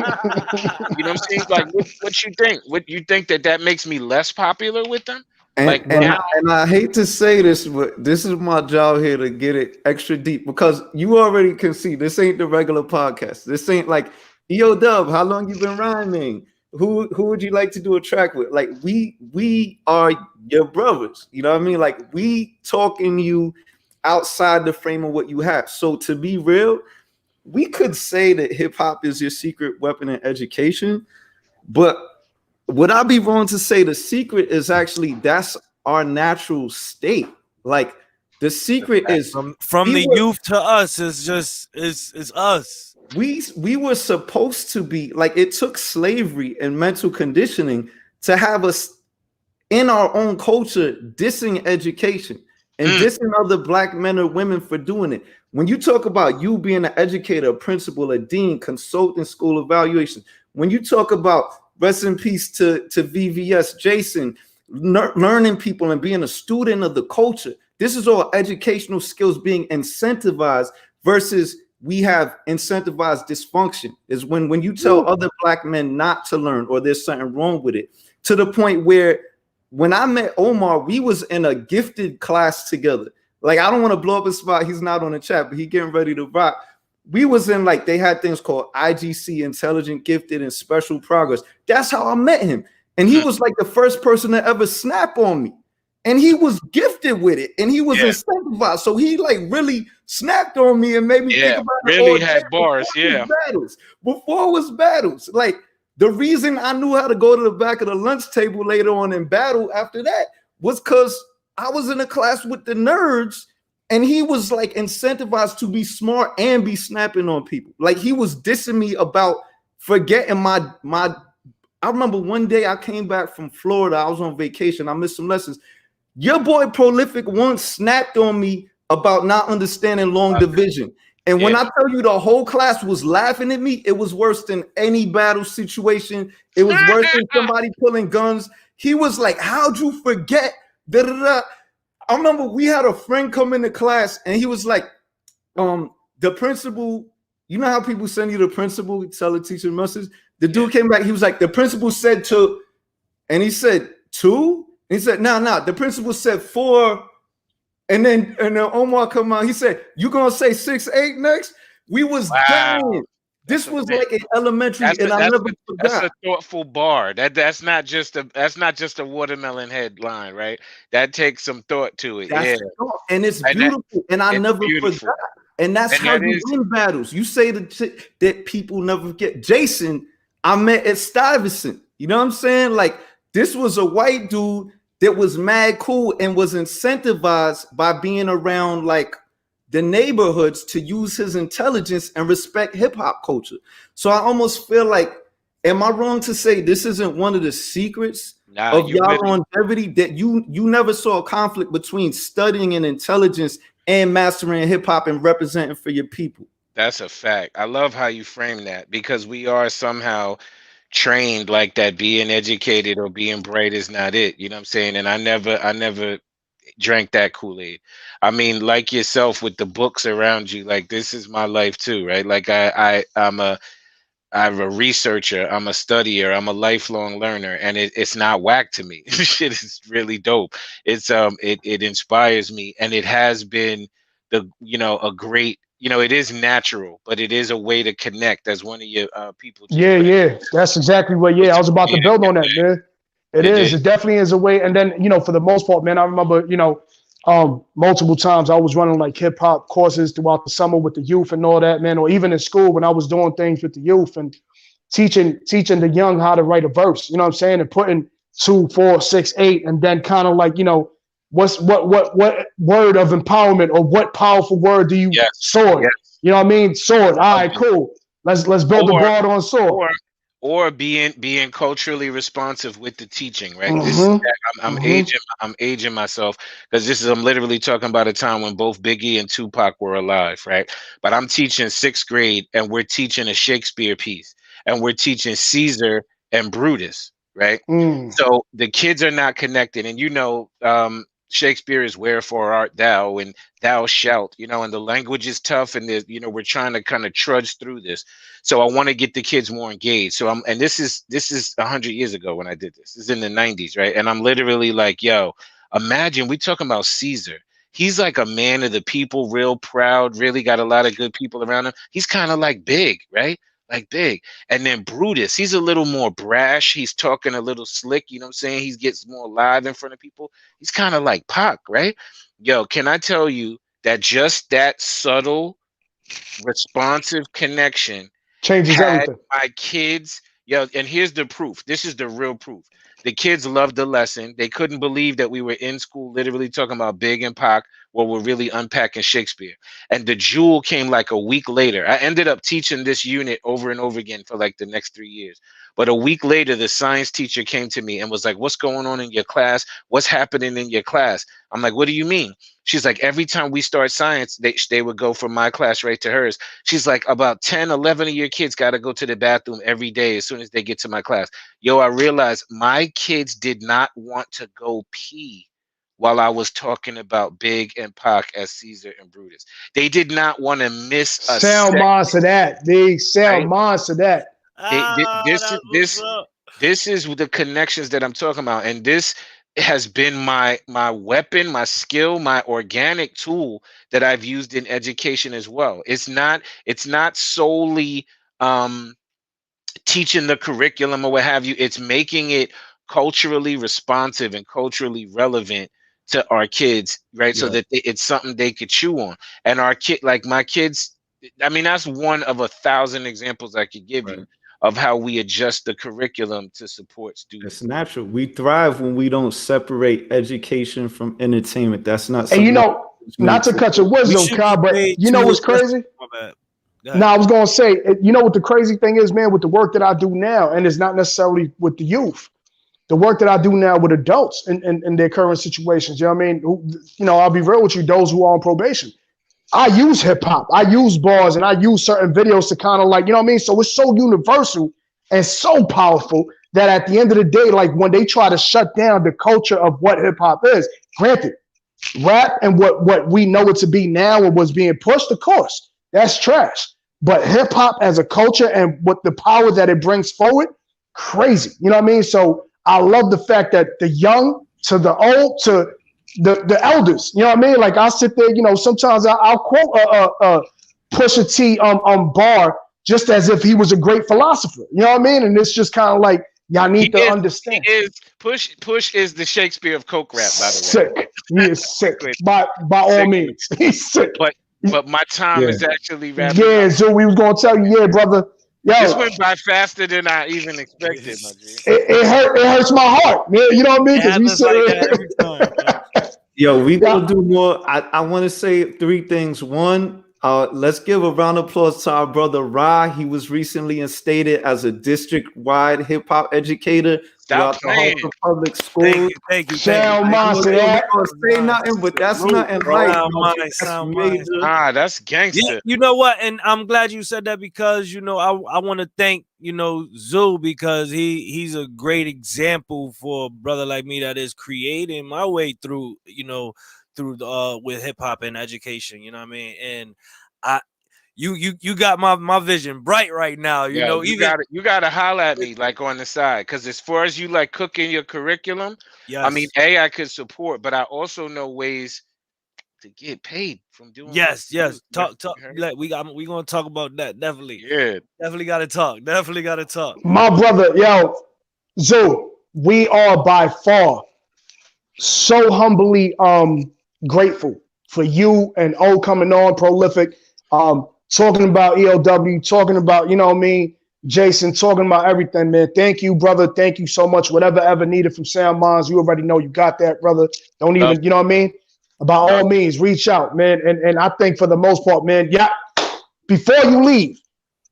You know what I'm saying? Like, what you think? What you think that makes me less popular with them? And I hate to say this, but this is my job here to get it extra deep, because you already can see this ain't the regular podcast. This ain't like EODub. How long you been rhyming? Who would you like to do a track with? Like, we are your brothers. You know what I mean? Like, we talking you outside the frame of what you have. So to be real, we could say that hip hop is your secret weapon in education, but would I be wrong to say the secret is actually that's our natural state? Like, the secret is from the youth to us is us. We were supposed to be like, it took slavery and mental conditioning to have us in our own culture dissing education and dissing other black men or women for doing it. When you talk about you being an educator, a principal, a dean, consultant, school evaluation, when you talk about rest in peace to VVS, Jason, learning people and being a student of the culture, this is all educational skills being incentivized versus we have incentivized dysfunction. Is when you tell other black men not to learn or there's something wrong with it, to the point where when I met Omar, we was in a gifted class together. Like, I don't want to blow up his spot. He's not on the chat, but he getting ready to rock. We was in, like, they had things called IGC, intelligent, gifted, and special progress. That's how I met him. And he was like the first person to ever snap on me. And he was gifted with it. And he was incentivized. So he like really snapped on me and made me think about it. Really had bars, Before it was battles. Like, the reason I knew how to go to the back of the lunch table later on in battle after that was because I was in a class with the nerds, and he was like incentivized to be smart and be snapping on people. Like he was dissing me about forgetting my. I remember one day I came back from Florida. I was on vacation. I missed some lessons. Your boy Prolific once snapped on me about not understanding long division. And when I tell you the whole class was laughing at me, it was worse than any battle situation. It was worse than somebody pulling guns. He was like, how'd you forget? Da, da, da. I remember we had a friend come into class and he was like, the principal, you know how people send you the principal, tell the teacher message? The dude came back, he was like, the principal said to, and he said, 2? He said, no, the principal said 4. And then Omar come out, he said, you gonna say 6'8" next? We was dying. This was like an elementary, and I never forgot. That's a thoughtful bar. That's not just a watermelon headline, right? That takes some thought to it. And it's beautiful, and I never forgot. And that's how you win battles. You say that people never forget. Jason, I met at Stuyvesant. You know what I'm saying? Like, this was a white dude that was mad cool and was incentivized by being around like the neighborhoods to use his intelligence and respect hip hop culture. So I almost feel like, am I wrong to say this isn't one of the secrets of y'all longevity, that you never saw a conflict between studying and intelligence and mastering hip hop and representing for your people? That's a fact. I love how you frame that, because we are somehow trained like that. Being educated or being bright is not it. You know what I'm saying? And I never drank that Kool-Aid. I mean, like yourself with the books around you, like this is my life too, right? Like I'm a researcher, I'm a studier, I'm a lifelong learner, and it's not whack to me. Shit is really dope. It's it inspires me, and it has been a great, it is natural, but it is a way to connect, as one of your people. Yeah. That's exactly what, I was about to build on that, man. It definitely is a way. And then, for the most part, man, I remember, multiple times I was running like hip hop courses throughout the summer with the youth and all that, man, or even in school when I was doing things with the youth and teaching the young how to write a verse, you know what I'm saying? And putting 2, 4, 6, 8, and then kind of like, what word of empowerment or what powerful word do you sword? Yes. You know what I mean? Sword. All right, cool. Let's build the board on sword. Or being culturally responsive with the teaching, right? Mm-hmm. I'm aging myself, because I'm literally talking about a time when both Biggie and Tupac were alive, right? But I'm teaching 6th grade, and we're teaching a Shakespeare piece, and we're teaching Caesar and Brutus, right? So the kids are not connected, and Shakespeare is wherefore art thou, and thou shalt, and the language is tough, and we're trying to kind of trudge through this. So I want to get the kids more engaged. So and this is 100 years ago when I did this. This is in the 90s, right? And I'm literally like, yo, imagine we talking about Caesar. He's like a man of the people, real proud, really got a lot of good people around him. He's kind of like Big, right? Like Big. And then Brutus, he's a little more brash. He's talking a little slick, you know what I'm saying? He gets more live in front of people. He's kind of like Pac, right? Yo, can I tell you that just that subtle, responsive connection changes everything. My kids, and here's the proof. This is the real proof. The kids loved the lesson. They couldn't believe that we were in school literally talking about Big and Pac, where we're really unpacking Shakespeare. And the jewel came like a week later. I ended up teaching this unit over and over again for like the next 3 years. But a week later, the science teacher came to me and was like, what's going on in your class? What's happening in your class? I'm like, what do you mean? She's like, every time we start science, they would go from my class right to hers. She's like, about 10, 11 of your kids got to go to the bathroom every day as soon as they get to my class. Yo, I realized my kids did not want to go pee while I was talking about Big and Pac as Caesar and Brutus. They did not want to miss a sound minds to that. They sound minds to that. This is the connections that I'm talking about, and this has been my weapon, my skill, my organic tool that I've used in education as well. It's not solely teaching the curriculum or what have you. It's making it culturally responsive and culturally relevant to our kids, right? Yeah. So that it's something they could chew on. And our kid, like my kids, I mean, that's one of 1,000 examples I could give you of how we adjust the curriculum to support students. It's natural. We thrive when we don't separate education from entertainment. That's not. And you know, not to cut your wisdom, Kyle, but you know what's crazy? No, I was gonna say, you know what the crazy thing is, man, with the work that I do now, and it's not necessarily with the youth. The work that I do now with adults in their current situations, you know what I mean? You know, I'll be real with you, those who are on probation. I use hip hop, I use bars, and I use certain videos to kind of like, you know what I mean? So it's so universal and so powerful that at the end of the day, like when they try to shut down the culture of what hip hop is, granted, rap and what we know it to be now and what's being pushed, of course, that's trash. But hip hop as a culture and what the power that it brings forward, crazy. You know what I mean? So I love the fact that the young to the old to the elders, you know what I mean? Like I sit there, you know, sometimes I'll quote a Pusha T bar just as if he was a great philosopher. You know what I mean? And it's just kind of like y'all need to understand. Push is the Shakespeare of coke rap, by the way. Sick. He is sick. By all means. He's sick. But my time is actually wrapping up. So we was gonna tell you, yeah, brother. Yo, this went by faster than I even expected, my G. It hurts my heart, man. You know what I mean? Because we like every time. Yo, we gonna do more. I want to say three things. One, let's give a round of applause to our brother Ra. He was recently instated as a district-wide hip hop educator throughout the whole public schools. Thank you. Sound monster. I don't say nothing, but that's nothing right. That's gangster. Yeah, you know what? And I'm glad you said that because you know I want to thank Zoo because he's a great example for a brother like me that is creating my way through with hip hop and education. You know what I mean? And You got my vision bright right now. You gotta holler at me like on the side, because as far as you like cooking your curriculum, yes. I mean, I could support, but I also know ways to get paid from doing. Yes. Talk. We gonna talk about that definitely. Yeah, definitely gotta talk. My brother, Zoo, we are by far so humbly grateful for you and O coming on, Prolific. Talking about EOW, talking about, you know what I mean, Jason, talking about everything, man. Thank you, brother. Thank you so much. Whatever ever needed from Sound Minds, you already know you got that, brother. Don't even, you know what I mean? By all means, reach out, man. And I think for the most part, man, before you leave,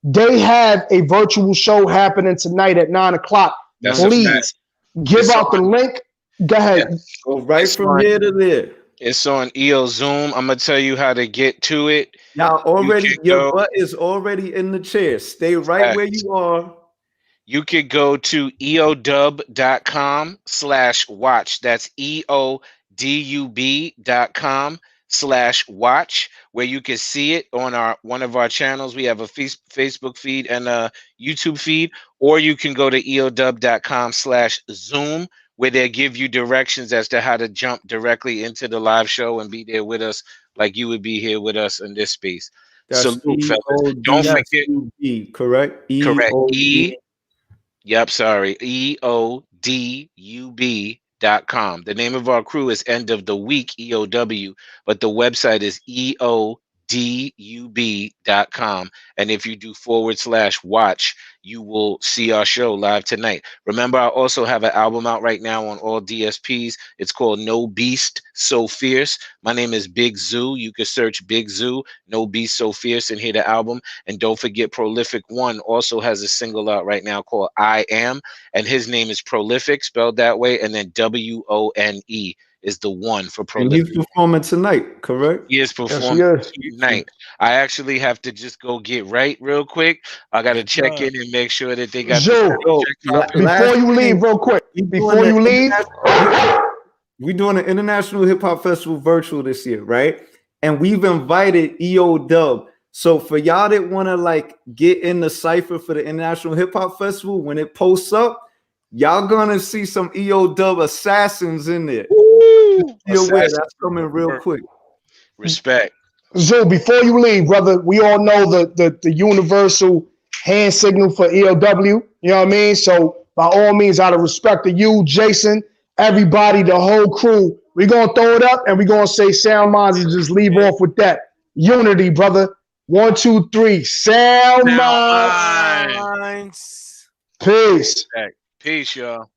they have a virtual show happening tonight at 9:00. Please give out the link. Go ahead. Yeah. Go right from here to there. It's on EO Zoom. I'm gonna tell you how to get to it. Now your butt is already in the chair. Stay right where you are. You could go to EODub.com/watch. That's EODUB.com/watch, where you can see it on one of our channels. We have a Facebook feed and a YouTube feed, or you can go to EODub.com/Zoom, where they give you directions as to how to jump directly into the live show and be there with us like you would be here with us in this space. Salute, fellas. Don't forget. Correct? Correct. EODUB.com. The name of our crew is End of the Week, EOW, but the website is EODUB.com. And if you do /watch, you will see our show live tonight. Remember, I also have an album out right now on all DSPs. It's called No Beast So Fierce. My name is Big Zoo. You can search Big Zoo, No Beast So Fierce, and hear the album. And don't forget, Prolific One also has a single out right now called I Am, and his name is Prolific, spelled that way, and then WONE is the one for Prolific. And he's performing tonight, correct? He is performing tonight. I actually have to just go get right real quick. I got to check in and make sure that they got. Before you leave, real quick. Before you leave, we're doing an International Hip Hop Festival virtual this year, right? And we've invited EODub. So for y'all that want to like get in the cipher for the International Hip Hop Festival, when it posts up, y'all gonna see some EODub assassins in there. That's coming real quick. Respect. Zoo, before you leave, brother, we all know the universal hand signal for EOW. You know what I mean? So by all means, out of respect to you, Jason, everybody, the whole crew, we're gonna throw it up and we're gonna say Sound Minds and just leave off with that. Unity, brother. 1, 2, 3. Sound Minds. Peace. Peace, y'all.